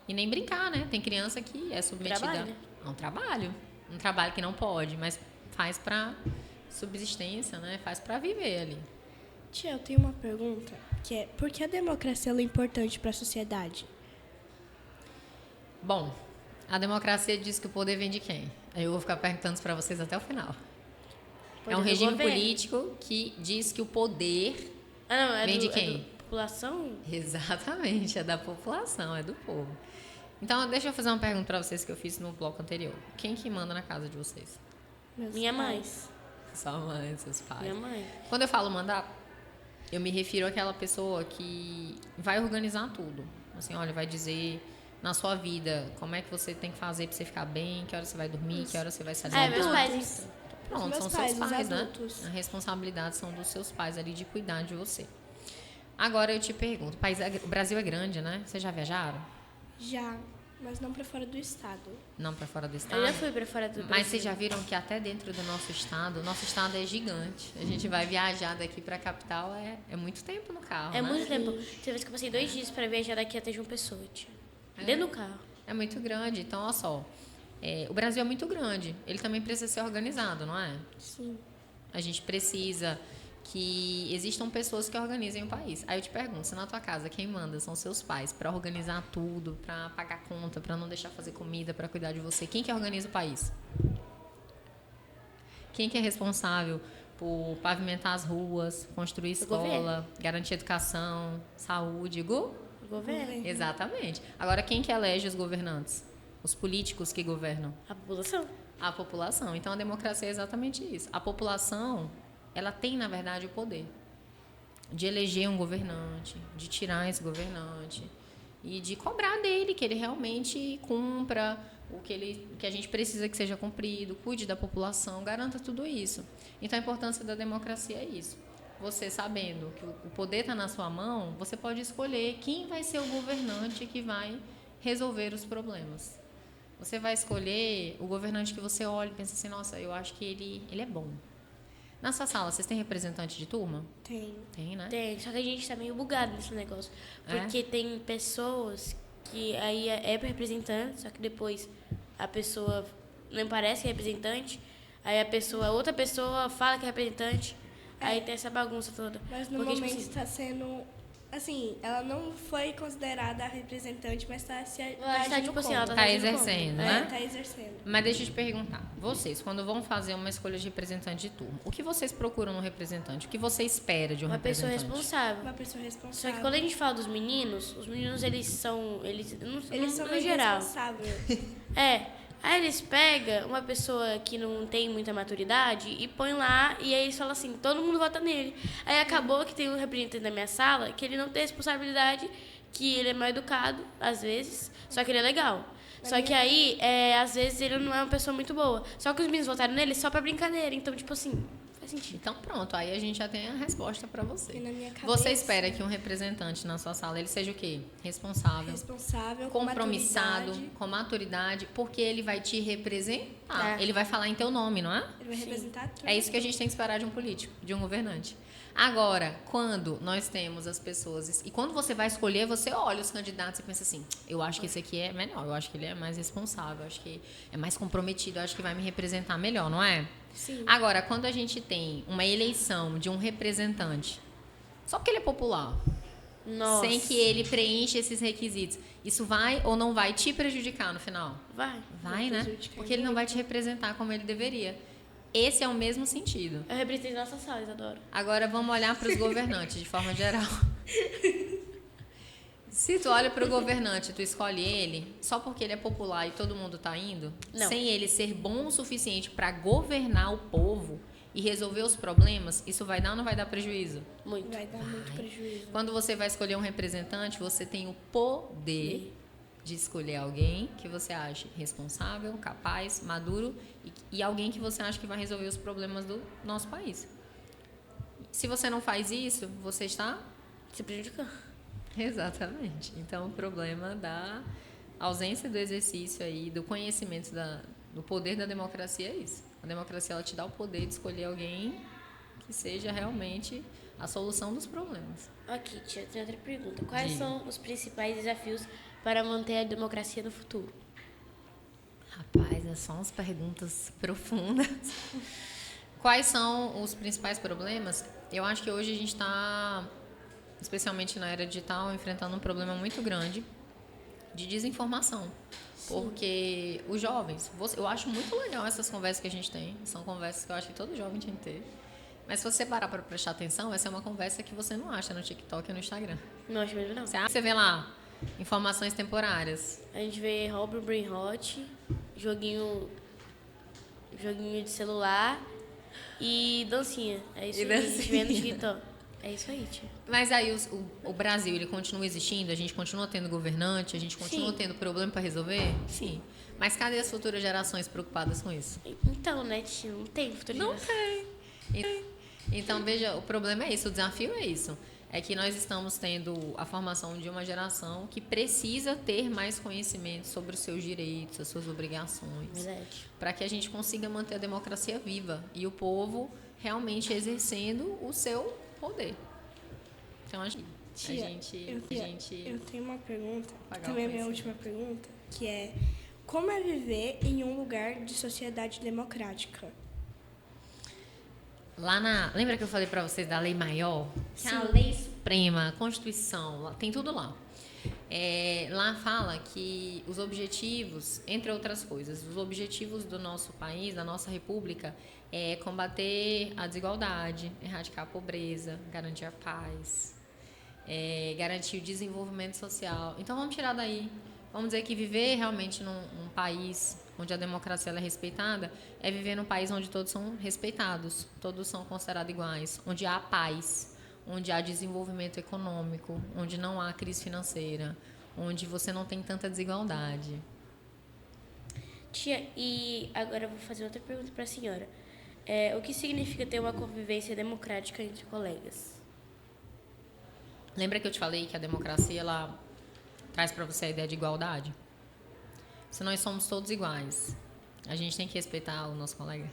Speaker 3: E nem brincar, né? Tem criança que é submetida
Speaker 4: Trabalho.
Speaker 3: a um trabalho. Um trabalho que não pode, mas faz para subsistência, né? Faz para viver ali.
Speaker 2: Tia, eu tenho uma pergunta, que é, por que a democracia ela é importante para a sociedade?
Speaker 3: Bom, a democracia diz que o poder vem de quem? Aí eu vou ficar perguntando isso para vocês até o final.
Speaker 4: Poder
Speaker 3: É um
Speaker 4: do
Speaker 3: regime
Speaker 4: governo.
Speaker 3: político que diz que o poder
Speaker 4: Ah, não, é
Speaker 3: vem
Speaker 4: do,
Speaker 3: de quem?
Speaker 4: É do população?
Speaker 3: Exatamente, é da população, é do povo. Então, deixa eu fazer uma pergunta para vocês que eu fiz no bloco anterior. Quem que manda na casa de vocês?
Speaker 2: Meus
Speaker 4: Minha mãe.
Speaker 2: pais.
Speaker 3: Sua mãe, seus pais.
Speaker 4: Minha mãe.
Speaker 3: Quando eu falo mandar, eu me refiro àquela pessoa que vai organizar tudo. Assim, olha, vai dizer na sua vida como é que você tem que fazer para você ficar bem, que hora você vai dormir, que hora você vai se
Speaker 4: Ah,
Speaker 3: alimentar.
Speaker 4: meus pais.
Speaker 3: Pronto,
Speaker 2: Meus
Speaker 3: são
Speaker 2: pais,
Speaker 3: seus
Speaker 2: os
Speaker 3: pais, né?
Speaker 2: adultos.
Speaker 3: A responsabilidade são dos seus pais ali de cuidar de você. Agora eu te pergunto, o Brasil é grande, né? Vocês já viajaram?
Speaker 2: Já, mas não para fora do estado.
Speaker 3: Não para fora do estado?
Speaker 4: Eu já fui pra fora do Brasil.
Speaker 3: Mas vocês já viram que até dentro do nosso estado, o nosso estado é gigante. A gente vai viajar daqui para a capital, é muito tempo no carro,
Speaker 4: É
Speaker 3: né?
Speaker 4: muito tempo. Teve vez que eu passei 2 dias pra viajar daqui até João Pessoa, tia. Dentro do carro.
Speaker 3: É muito grande. Então, olha só, o Brasil é muito grande. Ele também precisa ser organizado, não é?
Speaker 2: Sim.
Speaker 3: A gente precisa que existam pessoas que organizem o país. Aí eu te pergunto, se na tua casa quem manda são seus pais para organizar tudo, para pagar conta, para não deixar fazer comida, para cuidar de você, quem que organiza o país? Quem que é responsável por pavimentar as ruas, construir escola,
Speaker 4: governo.
Speaker 3: garantir educação, saúde,
Speaker 4: O governo.
Speaker 3: Exatamente. Agora, quem que elege os governantes? Os políticos que governam?
Speaker 4: A população.
Speaker 3: A população. Então, a democracia é exatamente isso. A população, ela tem, na verdade, o poder de eleger um governante, de tirar esse governante, e de cobrar dele que ele realmente cumpra o que a gente precisa que seja cumprido, cuide da população, garanta tudo isso. Então, a importância da democracia é isso. Você sabendo que o poder está na sua mão, você pode escolher quem vai ser o governante que vai resolver os problemas. Você vai escolher o governante que você olha e pensa assim, nossa, eu acho que ele é bom. Na sua sala, vocês têm representante de turma?
Speaker 2: Tem.
Speaker 3: Tem, né?
Speaker 4: Tem, só que a gente tá meio bugado nesse negócio. Porque tem pessoas que aí é representante, só que depois a pessoa não parece que é representante, aí outra pessoa fala que é representante, aí tem essa bagunça toda.
Speaker 2: Mas no
Speaker 4: Porque,
Speaker 2: momento está sendo... Assim, ela não foi considerada a representante, mas está se
Speaker 4: tá, tipo assim, ela
Speaker 3: tá exercendo, né?
Speaker 2: Está exercendo.
Speaker 3: Mas deixa eu te perguntar, vocês, quando vão fazer uma escolha de representante de turma, o que vocês procuram no representante? O que você espera de um
Speaker 4: uma pessoa
Speaker 3: representante?
Speaker 4: responsável.
Speaker 2: Uma pessoa responsável.
Speaker 4: Só que quando a gente fala dos meninos, os meninos eles são
Speaker 2: são
Speaker 4: no geral.
Speaker 2: responsáveis.
Speaker 4: Aí eles pegam uma pessoa que não tem muita maturidade e põe lá, e aí eles falam assim, todo mundo vota nele. Aí acabou que tem um representante na minha sala que ele não tem responsabilidade, que ele é mal educado, às vezes, só que ele é legal. Só que aí, às vezes, ele não é uma pessoa muito boa. Só que os meninos votaram nele só pra brincadeira. Então, tipo assim, faz sentido.
Speaker 3: Então pronto, aí a gente já tem a resposta para você.
Speaker 2: E na minha cabeça,
Speaker 3: Você espera que um representante na sua sala ele seja o quê? Responsável, compromissado, com maturidade, porque ele vai te representar. Ele vai falar em teu nome, não é?
Speaker 2: Ele vai representar tudo.
Speaker 3: É isso que a gente tem que esperar de um político, de um governante. Agora, quando nós temos as pessoas... E quando você vai escolher, você olha os candidatos e pensa assim, eu acho que esse aqui é melhor, eu acho que ele é mais responsável, eu acho que é mais comprometido, eu acho que vai me representar melhor, não é?
Speaker 2: Sim.
Speaker 3: Agora, quando a gente tem uma eleição de um representante, só porque ele é popular,
Speaker 4: Nossa.
Speaker 3: sem que ele preencha esses requisitos, isso vai ou não vai te prejudicar no final?
Speaker 4: Vai.
Speaker 3: Vai, né?
Speaker 2: prejudicar
Speaker 3: Porque ele não vai te representar como ele deveria. Esse é o mesmo sentido.
Speaker 4: Eu representei nossa sala, Isadora.
Speaker 3: Agora vamos olhar para os governantes de forma geral. Se tu olha para o governante, tu escolhe ele só porque ele é popular e todo mundo tá indo,
Speaker 4: Não.
Speaker 3: sem ele ser bom o suficiente para governar o povo e resolver os problemas, isso vai dar ou não vai dar prejuízo?
Speaker 4: Muito.
Speaker 2: Vai dar muito prejuízo.
Speaker 3: Quando você vai escolher um representante, você tem o poder de escolher alguém que você acha responsável, capaz, maduro e alguém que você acha que vai resolver os problemas do nosso país. Se você não faz isso, você está
Speaker 4: Se prejudicando.
Speaker 3: Exatamente. Então, o problema da ausência do exercício aí, do conhecimento do poder da democracia é isso. A democracia, ela te dá o poder de escolher alguém que seja realmente a solução dos problemas.
Speaker 4: Ok, tia, tem outra pergunta. Quais
Speaker 3: Diga.
Speaker 4: são os principais desafios para manter a democracia no futuro?
Speaker 3: Rapaz, são umas perguntas profundas. Quais são os principais problemas? Eu acho que hoje a gente está, especialmente na era digital, enfrentando um problema muito grande de desinformação. Porque os jovens, eu acho muito legal essas conversas que a gente tem, são conversas que eu acho que todo jovem tinha que ter. Mas se você parar para prestar atenção, essa é uma conversa que você não acha no TikTok e no Instagram.
Speaker 4: Não acho mesmo, não.
Speaker 3: Você vê lá informações temporárias.
Speaker 4: A gente vê Robin Brain Hot, joguinho de celular e dancinha. É isso
Speaker 3: E
Speaker 4: aí. A gente vê no
Speaker 3: dancinha.
Speaker 4: TikTok. É isso aí, tia.
Speaker 3: Mas aí o Brasil, ele continua existindo? A gente continua tendo governante? A gente continua
Speaker 4: Sim.
Speaker 3: tendo problema para resolver? Sim. Mas cadê as futuras gerações preocupadas com isso?
Speaker 4: Então, né, tia? Não tem futuro.
Speaker 3: Não tem. Então, veja, o problema é isso, o desafio é isso. É que nós estamos tendo a formação de uma geração que precisa ter mais conhecimento sobre os seus direitos, as suas obrigações,
Speaker 4: Verdade.
Speaker 3: para que a gente consiga manter a democracia viva e o povo realmente exercendo o seu poder. Então, a gente...
Speaker 2: Eu tenho uma pergunta,
Speaker 3: Pagar
Speaker 2: também
Speaker 3: o
Speaker 2: é minha
Speaker 3: conhecimento.
Speaker 2: última pergunta, que é: como é viver em um lugar de sociedade democrática?
Speaker 3: Lembra que eu falei para vocês da lei maior? Que é a lei suprema, a Constituição, tem tudo lá. Lá fala que os objetivos, entre outras coisas, os objetivos do nosso país, da nossa república, é combater a desigualdade, erradicar a pobreza, garantir a paz, garantir o desenvolvimento social. Então vamos tirar daí. Vamos dizer que viver realmente num país onde a democracia ela é respeitada é viver num país onde todos são respeitados, todos são considerados iguais, onde há paz, onde há desenvolvimento econômico, onde não há crise financeira, onde você não tem tanta desigualdade.
Speaker 4: Tia, e agora eu vou fazer outra pergunta para a senhora. O que significa ter uma convivência democrática entre colegas?
Speaker 3: Lembra que eu te falei que a democracia ela traz para você a ideia de igualdade? Se nós somos todos iguais, a gente tem que respeitar o nosso colega?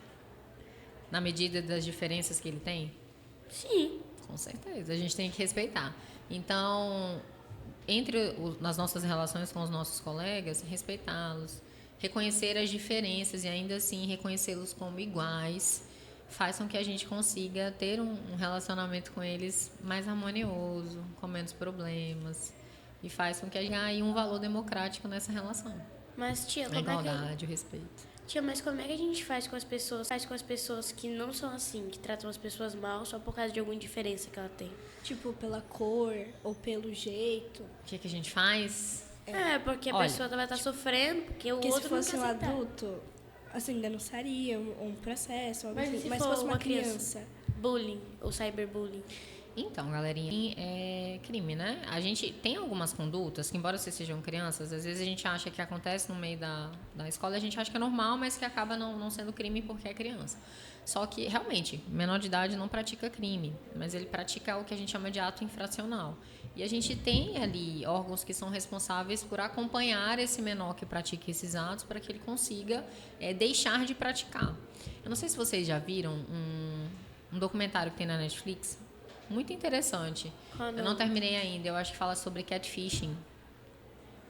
Speaker 3: Na medida das diferenças que ele tem?
Speaker 4: Sim.
Speaker 3: Com certeza, a gente tem que respeitar. Então, nas nossas relações com os nossos colegas, respeitá-los, reconhecer as diferenças e ainda assim reconhecê-los como iguais, faz com que a gente consiga ter um relacionamento com eles mais harmonioso, com menos problemas, e faz com que a gente ganhe um valor democrático nessa relação.
Speaker 4: Mas, tia,
Speaker 3: A igualdade, o respeito.
Speaker 4: Tia, mas como é que a gente faz com as pessoas que não são assim, que tratam as pessoas mal só por causa de alguma diferença que ela tem?
Speaker 2: Tipo, pela cor ou pelo jeito.
Speaker 3: O que a gente faz?
Speaker 4: Porque a pessoa vai estar sofrendo, porque o
Speaker 2: Porque
Speaker 4: outro
Speaker 2: se fosse
Speaker 4: não
Speaker 2: um
Speaker 4: quer aceitar.
Speaker 2: adulto, assim, denunciaria um processo, algo
Speaker 4: Mas
Speaker 2: assim.
Speaker 4: e se
Speaker 2: Mas
Speaker 4: for
Speaker 2: se fosse uma
Speaker 4: uma
Speaker 2: criança.
Speaker 4: Bullying ou cyberbullying.
Speaker 3: Então, galerinha, é crime, né? A gente tem algumas condutas que, embora vocês sejam crianças, às vezes a gente acha que acontece no meio da escola, a gente acha que é normal, mas que acaba não sendo crime porque é criança. Só que, realmente, menor de idade não pratica crime, mas ele pratica o que a gente chama de ato infracional. E a gente tem ali órgãos que são responsáveis por acompanhar esse menor que pratica esses atos para que ele consiga deixar de praticar. Eu não sei se vocês já viram um documentário que tem na Netflix, muito interessante. Eu não terminei ainda, eu acho que fala sobre catfishing.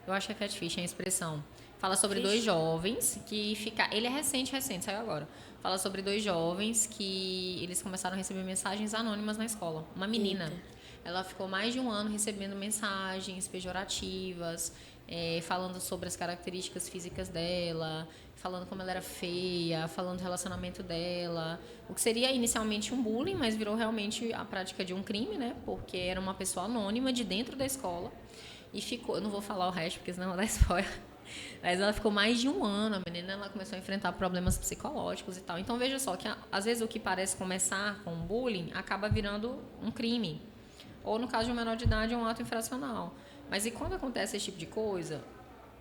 Speaker 3: Eu acho que é catfishing a expressão. Fala sobre dois jovens que ele é recente, saiu agora. Fala sobre dois jovens que eles começaram a receber mensagens anônimas na escola. Uma menina, ela ficou mais de um ano recebendo mensagens pejorativas, falando sobre as características físicas dela, falando como ela era feia, falando do relacionamento dela. O que seria inicialmente um bullying, mas virou realmente a prática de um crime, né? Porque era uma pessoa anônima de dentro da escola. E ficou, eu não vou falar o resto, porque senão vai dar spoiler. Mas ela ficou mais de um ano, a menina ela começou a enfrentar problemas psicológicos e tal. Então veja só que às vezes o que parece começar com um bullying acaba virando um crime. Ou no caso de um menor de idade, um ato infracional. Mas e quando acontece esse tipo de coisa,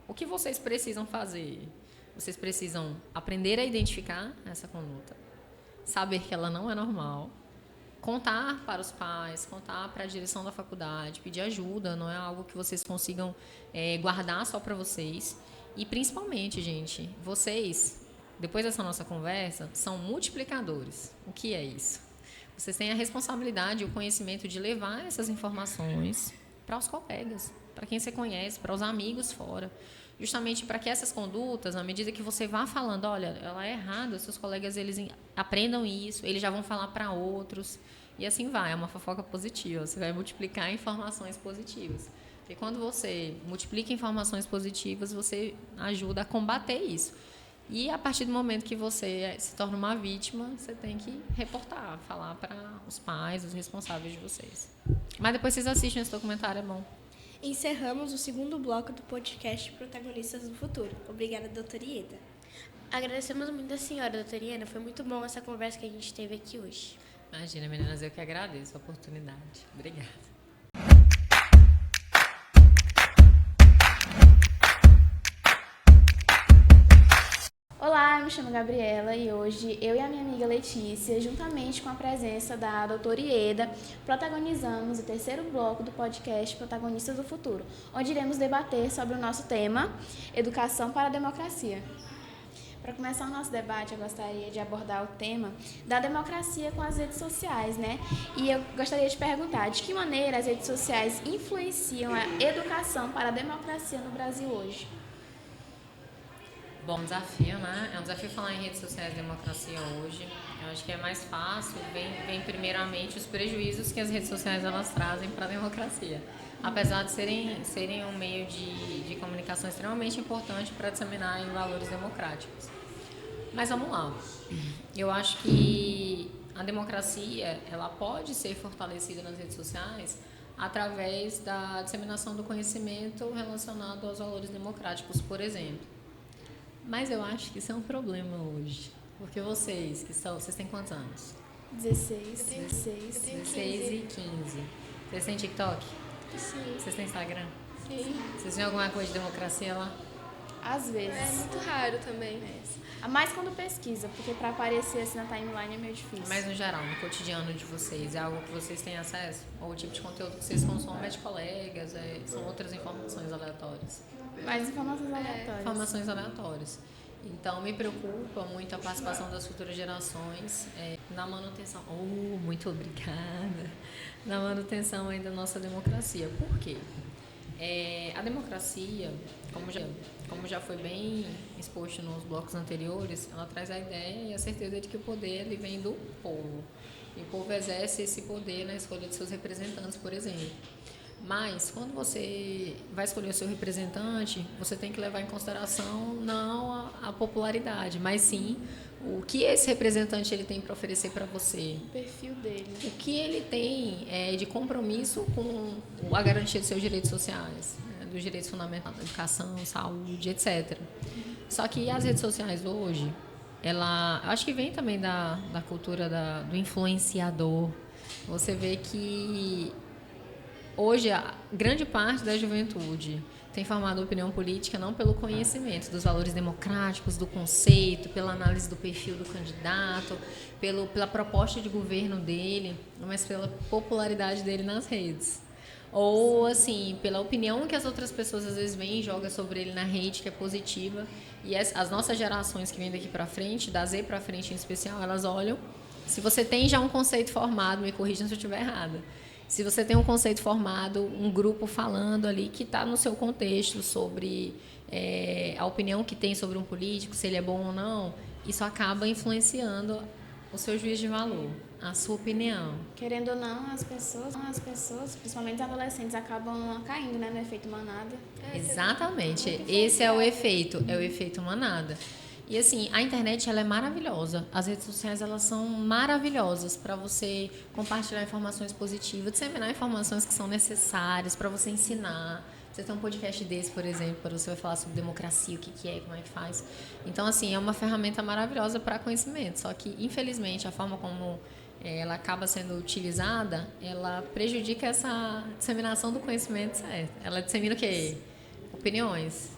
Speaker 3: o que vocês precisam fazer? Vocês precisam aprender a identificar essa conduta, saber que ela não é normal, contar para os pais, contar para a direção da faculdade, pedir ajuda, não é algo que vocês consigam guardar só para vocês. E principalmente, gente, vocês, depois dessa nossa conversa, são multiplicadores. O que é isso? Vocês têm a responsabilidade e o conhecimento de levar essas informações para os colegas, para quem você conhece, para os amigos fora. Justamente para que essas condutas, à medida que você vá falando, olha, ela é errada, seus colegas eles aprendam isso, eles já vão falar para outros. E assim vai, é uma fofoca positiva, você vai multiplicar informações positivas. Porque quando você multiplica informações positivas, você ajuda a combater isso. E a partir do momento que você se torna uma vítima, você tem que reportar, falar para os pais, os responsáveis de vocês. Mas depois vocês assistem esse documentário, é bom.
Speaker 2: Encerramos o segundo bloco do podcast Protagonistas do Futuro. Obrigada, doutora Ieda.
Speaker 4: Agradecemos muito a senhora, doutora Ieda. Foi muito bom essa conversa que a gente teve aqui hoje.
Speaker 3: Imagina, meninas, eu que agradeço a oportunidade. Obrigada.
Speaker 5: Olá, eu me chamo Gabriela e hoje eu e a minha amiga Letícia, juntamente com a presença da doutora Ieda, protagonizamos o terceiro bloco do podcast Protagonistas do Futuro, onde iremos debater sobre o nosso tema, Educação para a Democracia. Para começar o nosso debate, eu gostaria de abordar o tema da democracia com as redes sociais, né? E eu gostaria de perguntar, de que maneira as redes sociais influenciam a educação para a democracia no Brasil hoje?
Speaker 3: Bom desafio, né? É um desafio falar em redes sociais de democracia hoje. Eu acho que é mais fácil, vem primeiramente os prejuízos que as redes sociais elas trazem para a democracia. Apesar de serem um meio de comunicação extremamente importante para disseminar em valores democráticos. Mas vamos lá. Eu acho que a democracia ela pode ser fortalecida nas redes sociais através da disseminação do conhecimento relacionado aos valores democráticos, por exemplo. Mas eu acho que isso é um problema hoje. Porque vocês têm quantos anos?
Speaker 5: 16
Speaker 3: e 15. Vocês têm TikTok?
Speaker 5: Sim.
Speaker 3: Vocês têm Instagram?
Speaker 5: Sim.
Speaker 3: Vocês têm alguma coisa de democracia lá?
Speaker 5: Às vezes.
Speaker 2: É muito raro também.
Speaker 5: Mais quando pesquisa, porque para aparecer assim na timeline é meio difícil.
Speaker 3: Mas no geral, no cotidiano de vocês, é algo que vocês têm acesso? Ou o tipo de conteúdo que vocês consomem é de colegas? São outras informações aleatórias?
Speaker 5: Mais informações aleatórias.
Speaker 3: Informações aleatórias. Então, me preocupa muito a participação das futuras gerações na manutenção. Muito obrigada. Na manutenção aí da nossa democracia. Por quê? A democracia, como já foi bem exposto nos blocos anteriores, ela traz a ideia e a certeza de que o poder ele vem do povo. E o povo exerce esse poder na escolha de seus representantes, por exemplo. Mas, quando você vai escolher o seu representante, você tem que levar em consideração não a popularidade, mas sim o que esse representante ele tem para oferecer para você.
Speaker 5: O perfil dele.
Speaker 3: O que ele tem de compromisso com a garantia dos seus direitos sociais, dos direitos fundamentais, educação, saúde, etc. Só que as redes sociais hoje, acho que vem também da cultura do influenciador. Você vê que hoje, a grande parte da juventude tem formado opinião política não pelo conhecimento dos valores democráticos, do conceito, pela análise do perfil do candidato, pela proposta de governo dele, mas pela popularidade dele nas redes. Ou, assim, pela opinião que as outras pessoas às vezes vêm e jogam sobre ele na rede, que é positiva. E as nossas gerações que vêm daqui para frente, da Z para frente em especial, elas olham. Se você tem já um conceito formado, me corrija se eu estiver errada. Se você tem um conceito formado, um grupo falando ali que está no seu contexto sobre a opinião que tem sobre um político, se ele é bom ou não, isso acaba influenciando o seu juízo de valor, a sua opinião.
Speaker 5: Querendo ou não, as pessoas, principalmente os adolescentes, acabam caindo, né, no efeito manada.
Speaker 3: Exatamente. Esse é o efeito manada. E assim, a internet ela é maravilhosa. As redes sociais elas são maravilhosas para você compartilhar informações positivas, disseminar informações que são necessárias para você ensinar. Você tem um podcast desse, por exemplo, para você falar sobre democracia, o que é, como é que faz. Então, assim, é uma ferramenta maravilhosa para conhecimento. Só que, infelizmente, a forma como ela acaba sendo utilizada, ela prejudica essa disseminação do conhecimento certo. Ela dissemina o quê? Opiniões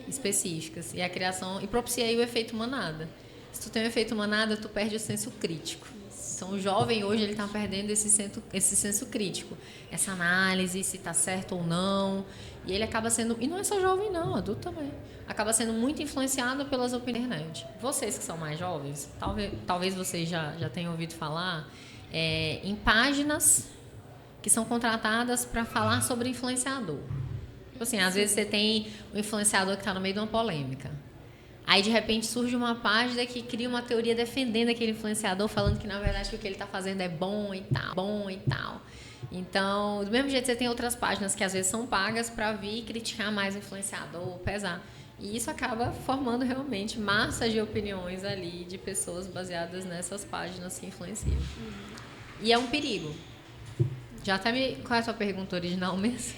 Speaker 3: específicas e a criação e propicia aí o efeito manada. Se tu tem o efeito manada, tu perde o senso crítico. Então o jovem hoje ele está perdendo esse senso crítico, essa análise se está certo ou não, e ele acaba sendo, e não é só jovem não, adulto também, acaba sendo muito influenciado pelas opiniões da internet. Vocês que são mais jovens, talvez vocês já tenham ouvido falar em páginas que são contratadas para falar sobre influenciador. Tipo assim, às vezes você tem um influenciador que está no meio de uma polêmica. Aí, de repente, surge uma página que cria uma teoria defendendo aquele influenciador, falando que, na verdade, o que ele está fazendo é bom e tal. Então, do mesmo jeito, você tem outras páginas que, às vezes, são pagas para vir criticar mais o influenciador, pesar. E isso acaba formando, realmente, massas de opiniões ali de pessoas baseadas nessas páginas que influenciam. E é um perigo. Qual é a sua pergunta original mesmo?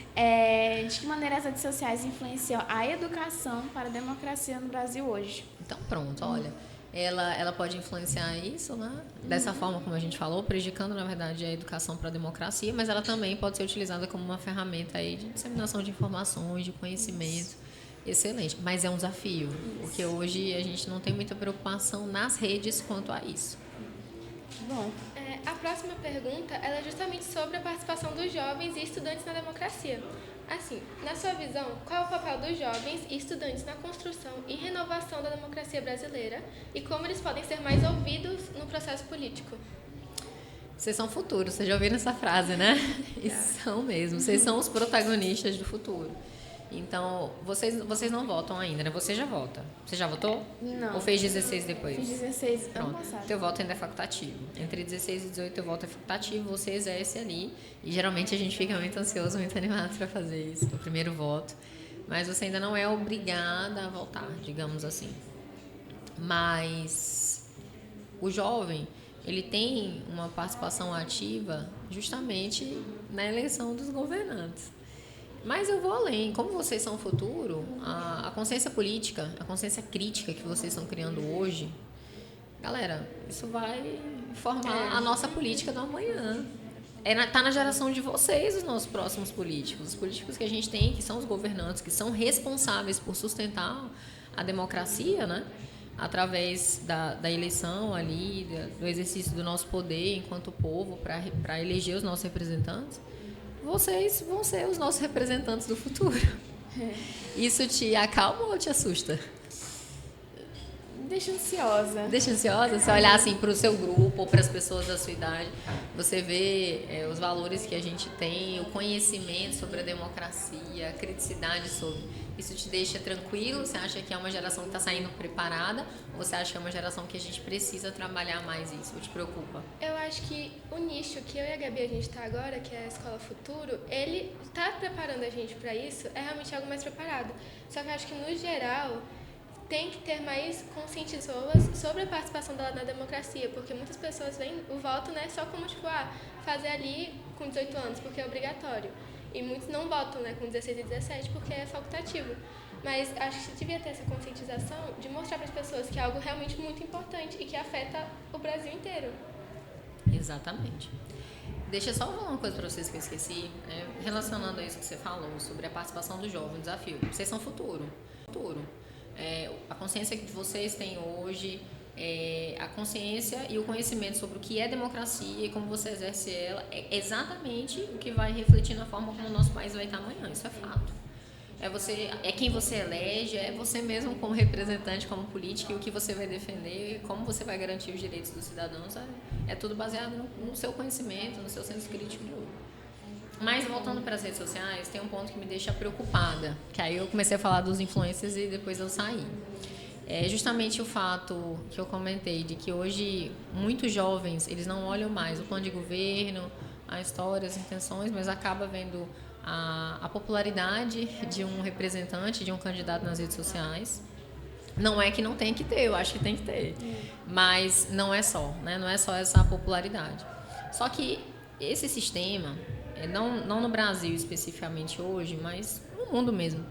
Speaker 5: De que maneira as redes sociais influenciam a educação para a democracia no Brasil hoje?
Speaker 3: Então, pronto, olha. Ela pode influenciar isso, né? Dessa forma como a gente falou, prejudicando, na verdade, a educação para a democracia, mas ela também pode ser utilizada como uma ferramenta aí de disseminação de informações, de conhecimento. Excelente. Mas é um desafio, porque hoje a gente não tem muita preocupação nas redes quanto a isso.
Speaker 5: Bom.
Speaker 2: A próxima pergunta ela é justamente sobre a participação dos jovens e estudantes na democracia. Assim, na sua visão, qual é o papel dos jovens e estudantes na construção e renovação da democracia brasileira e como eles podem ser mais ouvidos no processo político?
Speaker 3: Vocês são futuro, vocês já ouviram essa frase, né? E são mesmo, vocês são os protagonistas do futuro. Então, vocês não votam ainda, né? Você já vota. Você já votou?
Speaker 5: Não.
Speaker 3: Ou fez 16 depois?
Speaker 5: Fiz 16 ano
Speaker 3: Pronto.
Speaker 5: passado.
Speaker 3: Teu voto ainda é facultativo. Entre 16 e 18, teu voto é facultativo, você exerce ali. E geralmente a gente fica muito ansioso, muito animado para fazer isso, o primeiro voto. Mas você ainda não é obrigada a votar, digamos assim. Mas o jovem, ele tem uma participação ativa justamente na eleição dos governantes. Mas eu vou além. Como vocês são o futuro, a consciência política, a consciência crítica que vocês estão criando hoje, galera, isso vai formar a nossa política do amanhã. Tá na geração de vocês os nossos próximos políticos. Os políticos que a gente tem, que são os governantes, que são responsáveis por sustentar a democracia, né? Através da eleição ali, do exercício do nosso poder enquanto povo para eleger os nossos representantes. Vocês vão ser os nossos representantes do futuro. Isso te acalma ou te assusta?
Speaker 5: Deixa ansiosa.
Speaker 3: Deixa ansiosa? Você olhar assim para o seu grupo ou para as pessoas da sua idade, você vê os valores que a gente tem, o conhecimento sobre a democracia, a criticidade sobre. Isso te deixa tranquilo? Você acha que é uma geração que está saindo preparada? Ou você acha que é uma geração que a gente precisa trabalhar mais isso? Ou te preocupa?
Speaker 6: Eu acho que o nicho que eu e a Gabi a gente está agora, que é a Escola Futuro, ele está preparando a gente para isso, é realmente algo mais preparado. Só que eu acho que, no geral, tem que ter mais conscientizações sobre a participação dela na democracia, porque muitas pessoas veem o voto, né, só como, tipo, fazer ali com 18 anos, porque é obrigatório. E muitos não votam, né, com 16 e 17, porque é facultativo. Mas acho que devia ter essa conscientização de mostrar para as pessoas que é algo realmente muito importante e que afeta o Brasil inteiro.
Speaker 3: Exatamente. Deixa eu só falar uma coisa para vocês que eu esqueci, relacionando a isso que você falou, sobre a participação do jovem, o desafio. Vocês são futuro. A consciência que vocês têm hoje, a consciência e o conhecimento sobre o que é democracia e como você exerce ela é exatamente o que vai refletir na forma como o nosso país vai estar amanhã. Isso é fato. É quem você elege, é você mesmo como representante, como político, e o que você vai defender, como você vai garantir os direitos dos cidadãos, é tudo baseado no seu conhecimento, no seu senso crítico de ouro. Mas, voltando para as redes sociais, tem um ponto que me deixa preocupada, que aí eu comecei a falar dos influencers e depois eu saí. É justamente o fato que eu comentei, de que hoje muitos jovens, eles não olham mais o plano de governo, a história, as intenções, mas acaba vendo a popularidade de um representante, de um candidato nas redes sociais. Não é que não tem que ter, eu acho que tem que ter, mas não é só, né? Não é só essa popularidade. Só que esse sistema, não no Brasil especificamente hoje, mas no mundo mesmo,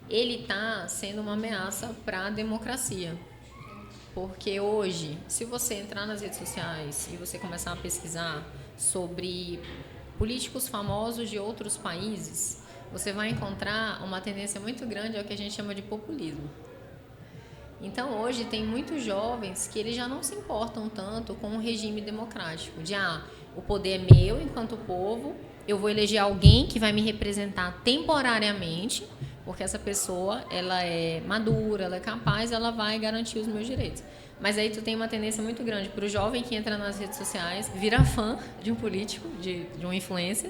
Speaker 3: ele está sendo uma ameaça para a democracia. Porque hoje, se você entrar nas redes sociais e você começar a pesquisar sobre políticos famosos de outros países, você vai encontrar uma tendência muito grande ao que a gente chama de populismo. Então, hoje, tem muitos jovens que eles já não se importam tanto com o regime democrático, de o poder é meu enquanto povo, eu vou eleger alguém que vai me representar temporariamente, porque essa pessoa, ela é madura, ela é capaz, ela vai garantir os meus direitos. Mas aí tu tem uma tendência muito grande para o jovem que entra nas redes sociais, vira fã de um político, de um influencer,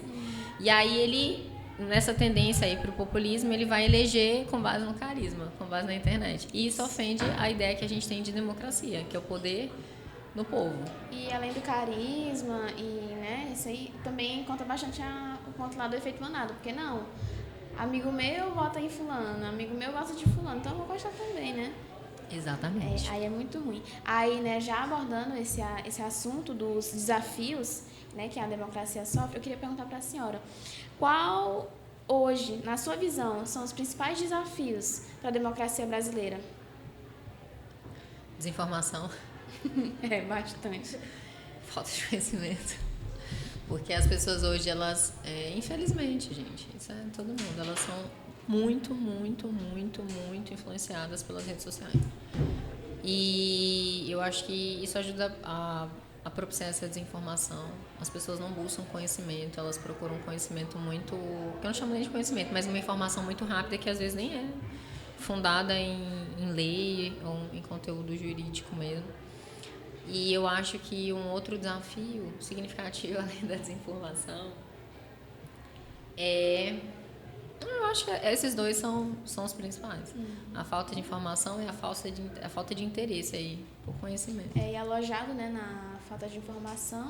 Speaker 3: e aí ele, nessa tendência aí para o populismo, ele vai eleger com base no carisma, com base na internet. E isso ofende a ideia que a gente tem de democracia, que é o poder no povo.
Speaker 5: E além do carisma, isso aí também conta bastante o ponto lá do efeito manada, porque não, amigo meu vota em fulano, amigo meu gosta de fulano, então eu vou gostar também, né?
Speaker 3: Exatamente.
Speaker 5: Aí é muito ruim. Aí, né, já abordando esse assunto dos desafios, né, que a democracia sofre, eu queria perguntar para a senhora, qual hoje, na sua visão, são os principais desafios para a democracia brasileira?
Speaker 3: Desinformação.
Speaker 5: Bastante.
Speaker 3: Falta de conhecimento. Porque as pessoas hoje, elas, infelizmente, gente, isso é todo mundo, elas são muito, muito, muito, muito influenciadas pelas redes sociais. E eu acho que isso ajuda a propiciar essa desinformação. As pessoas não buscam conhecimento, elas procuram conhecimento muito, que eu não chamo nem de conhecimento, mas uma informação muito rápida que às vezes nem é fundada em lei ou em conteúdo jurídico mesmo. E eu acho que um outro desafio significativo, além da desinformação, eu acho que esses dois são os principais. A falta de informação e a falta de interesse aí por conhecimento.
Speaker 5: E alojado, né, na falta de informação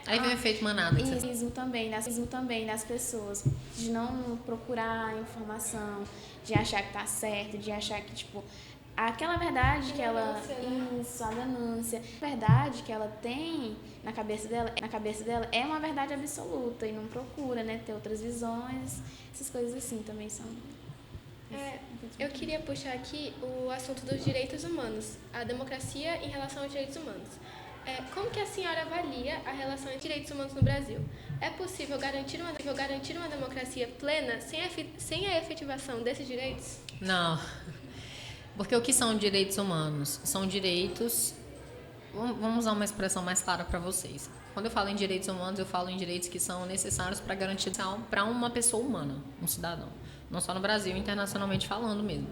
Speaker 3: Aí vem o efeito manada.
Speaker 5: Isso também das pessoas, de não procurar informação, de achar que tá certo, de achar que, tipo, aquela verdade que ela... Isso, a ganância. A verdade que ela tem na cabeça dela é uma verdade absoluta e não procura, né, ter outras visões. Essas coisas assim também são...
Speaker 6: Eu queria puxar aqui o assunto dos direitos humanos, a democracia em relação aos direitos humanos. Como que a senhora avalia a relação entre direitos humanos no Brasil? é possível garantir uma democracia plena sem a efetivação desses direitos?
Speaker 3: Não. Porque o que são direitos humanos? São direitos... Vamos usar uma expressão mais clara para vocês. Quando eu falo em direitos humanos, eu falo em direitos que são necessários para garantir para uma pessoa humana, um cidadão. Não só no Brasil, internacionalmente falando mesmo.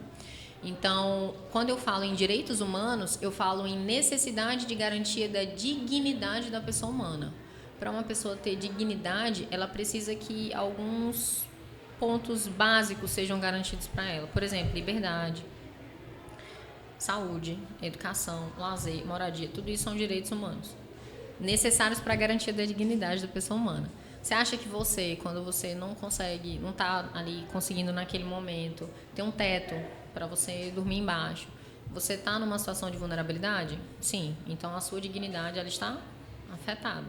Speaker 3: Então, quando eu falo em direitos humanos, eu falo em necessidade de garantia da dignidade da pessoa humana. Para uma pessoa ter dignidade, ela precisa que alguns pontos básicos sejam garantidos para ela. Por exemplo, liberdade, saúde, educação, lazer, moradia, tudo isso são direitos humanos necessários para a garantia da dignidade da pessoa humana. Você acha que você, quando você não consegue, não está ali conseguindo naquele momento ter um teto para você dormir embaixo, você está numa situação de vulnerabilidade? Sim. Então a sua dignidade ela está afetada.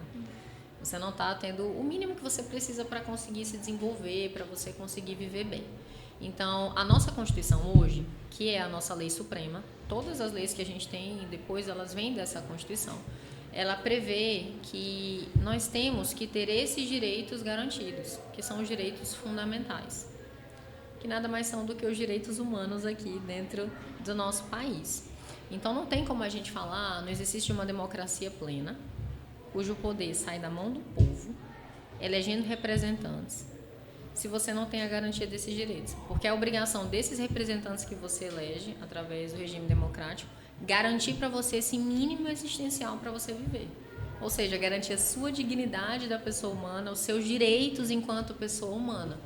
Speaker 3: Você não está tendo o mínimo que você precisa para conseguir se desenvolver, para você conseguir viver bem. Então, a nossa Constituição hoje, que é a nossa lei suprema, todas as leis que a gente tem, depois elas vêm dessa Constituição, ela prevê que nós temos que ter esses direitos garantidos, que são os direitos fundamentais, que nada mais são do que os direitos humanos aqui dentro do nosso país. Então, não tem como a gente falar no exercício de uma democracia plena, cujo poder sai da mão do povo, elegendo representantes, se você não tem a garantia desses direitos. Porque é a obrigação desses representantes que você elege, através do regime democrático, garantir para você esse mínimo existencial para você viver. Ou seja, garantir a sua dignidade da pessoa humana, os seus direitos enquanto pessoa humana.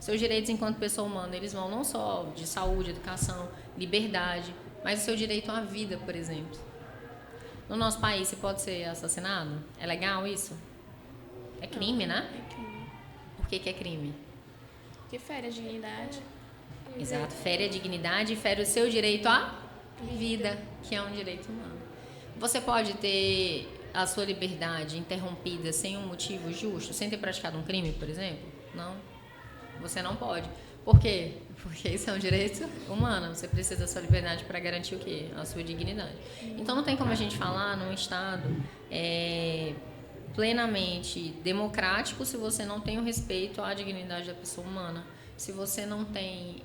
Speaker 3: Seus direitos enquanto pessoa humana, eles vão não só de saúde, educação, liberdade, mas o seu direito à vida, por exemplo. No nosso país, você pode ser assassinado? É legal isso? É crime, né?
Speaker 5: É crime.
Speaker 3: Por que é crime?
Speaker 5: Que fere a dignidade.
Speaker 3: Exato, fere a dignidade e fere o seu direito à vida, que é um direito humano. Você pode ter a sua liberdade interrompida sem um motivo justo, sem ter praticado um crime, por exemplo? Não. Você não pode. Por quê? Porque isso é um direito humano. Você precisa da sua liberdade para garantir o quê? A sua dignidade. Então, não tem como a gente falar num Estado plenamente democrático se você não tem o respeito à dignidade da pessoa humana. Se você não tem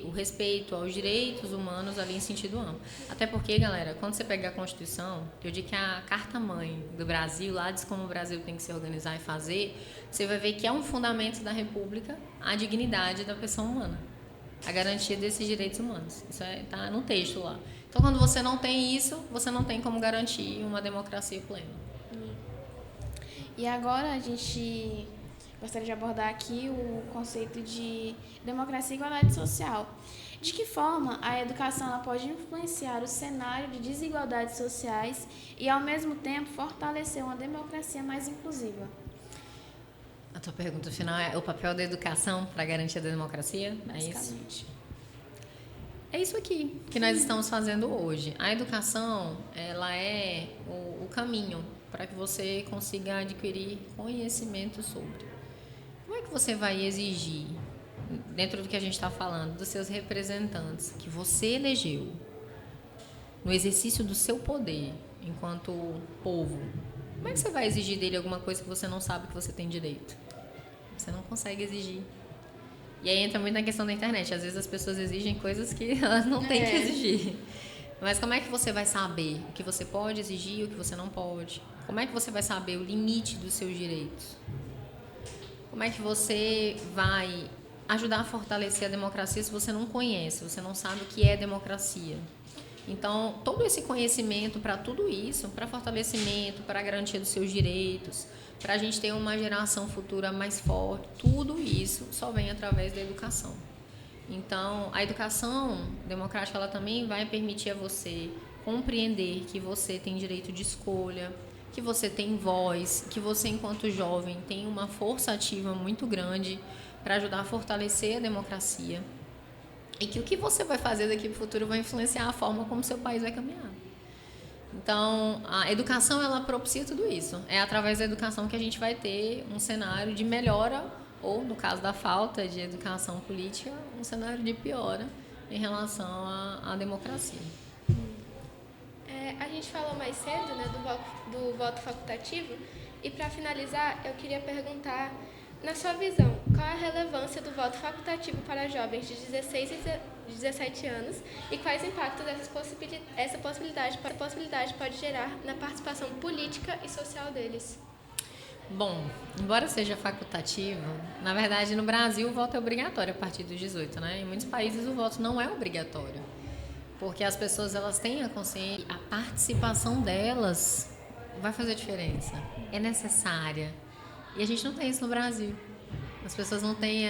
Speaker 3: o respeito aos direitos humanos ali em sentido amplo. Até porque, galera, quando você pega a Constituição, eu digo que a Carta-Mãe do Brasil, lá diz como o Brasil tem que se organizar e fazer, você vai ver que é um fundamento da República a dignidade da pessoa humana, a garantia desses direitos humanos. Isso está no texto lá. Então, quando você não tem isso, você não tem como garantir uma democracia plena.
Speaker 5: E agora a gente gostaria de abordar aqui o conceito de democracia e igualdade social. De que forma a educação ela pode influenciar o cenário de desigualdades sociais e, ao mesmo tempo, fortalecer uma democracia mais inclusiva?
Speaker 3: A tua pergunta final é o papel da educação para a garantia da democracia?
Speaker 5: Basicamente.
Speaker 3: É isso aqui que nós estamos fazendo hoje. A educação, ela é o caminho para que você consiga adquirir conhecimento sobre. Como é que você vai exigir, dentro do que a gente está falando, dos seus representantes que você elegeu, no exercício do seu poder enquanto povo, como é que você vai exigir dele alguma coisa que você não sabe que você tem direito? Você não consegue exigir. E aí entra muito na questão da internet. Às vezes as pessoas exigem coisas que elas não têm que exigir. Mas como é que você vai saber o que você pode exigir e o que você não pode? Como é que você vai saber o limite dos seus direitos? Como é que você vai ajudar a fortalecer a democracia se você não conhece, você não sabe o que é democracia? Então, todo esse conhecimento para tudo isso, para fortalecimento, para a garantia dos seus direitos, para a gente ter uma geração futura mais forte, tudo isso só vem através da educação. Então, a educação democrática ela também vai permitir a você compreender que você tem direito de escolha, que você tem voz, que você, enquanto jovem, tem uma força ativa muito grande para ajudar a fortalecer a democracia. E que o que você vai fazer daqui para o futuro vai influenciar a forma como seu país vai caminhar. Então, a educação, ela propicia tudo isso. É através da educação que a gente vai ter um cenário de melhora, ou, no caso da falta de educação política, um cenário de piora em relação à democracia.
Speaker 6: A gente falou mais cedo, né, do voto facultativo, E para finalizar, eu queria perguntar, na sua visão, qual é a relevância do voto facultativo para jovens de 16 e 17 anos e quais impactos essa possibilidade pode gerar na participação política e social deles?
Speaker 3: Bom, embora seja facultativo, na verdade no Brasil o voto é obrigatório a partir dos 18, né? Em muitos países o voto não é obrigatório, porque as pessoas elas têm a consciência, a participação delas vai fazer diferença, é necessária. E a gente não tem isso no Brasil. As pessoas não têm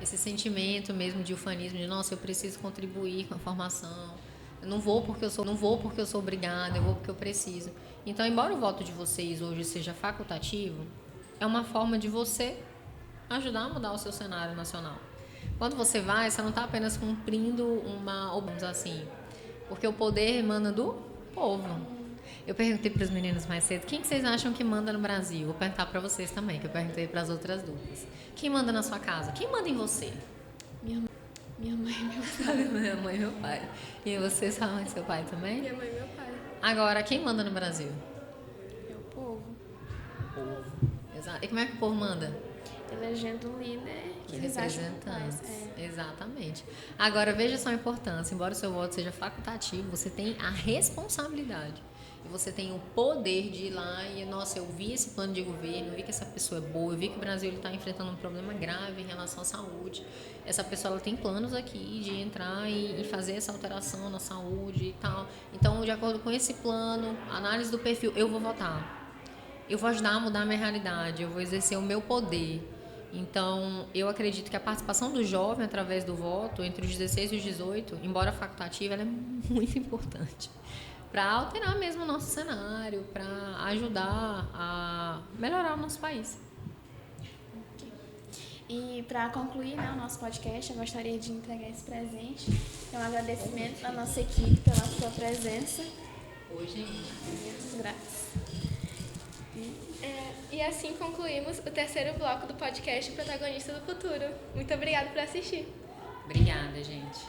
Speaker 3: esse sentimento mesmo de ufanismo, de nossa, eu preciso contribuir com a formação. Eu não vou porque eu sou obrigada, eu vou porque eu preciso. Então, embora o voto de vocês hoje seja facultativo, é uma forma de você ajudar a mudar o seu cenário nacional. Quando você vai, você não está apenas cumprindo vamos assim, porque o poder emana do povo. Eu perguntei para os meninos mais cedo, quem que vocês acham que manda no Brasil? Vou perguntar para vocês também, que eu perguntei para as outras duplas. Quem manda na sua casa? Quem manda em você?
Speaker 5: Minha mãe e meu pai.
Speaker 3: Minha mãe e meu pai. E você, sua mãe e seu pai também?
Speaker 6: Minha mãe e meu pai.
Speaker 3: Agora, quem manda no Brasil?
Speaker 5: É o povo.
Speaker 3: O povo. Exato. E como é que o povo manda?
Speaker 5: Elegendo um líder que
Speaker 3: Os
Speaker 5: eles acham
Speaker 3: representantes.
Speaker 5: capaz.
Speaker 3: Exatamente. Agora, veja só a importância. Embora o seu voto seja facultativo, você tem a responsabilidade. E você tem o poder de ir lá e, nossa, eu vi esse plano de governo, eu vi que essa pessoa é boa, eu vi que o Brasil está enfrentando um problema grave em relação à saúde. Essa pessoa ela tem planos aqui de entrar e fazer essa alteração na saúde e tal. Então, de acordo com esse plano, análise do perfil, eu vou votar. Eu vou ajudar a mudar a minha realidade, eu vou exercer o meu poder. Então, eu acredito que a participação do jovem através do voto, entre os 16 e os 18, embora facultativa, ela é muito importante para alterar mesmo o nosso cenário, para ajudar a melhorar o nosso país.
Speaker 5: E para concluir, né, o nosso podcast, eu gostaria de entregar esse presente. É um agradecimento à nossa equipe pela sua presença.
Speaker 3: Hoje,
Speaker 5: Graças.
Speaker 6: E assim concluímos o terceiro bloco do podcast Protagonista do Futuro. Muito obrigada por assistir.
Speaker 3: obrigada, gente.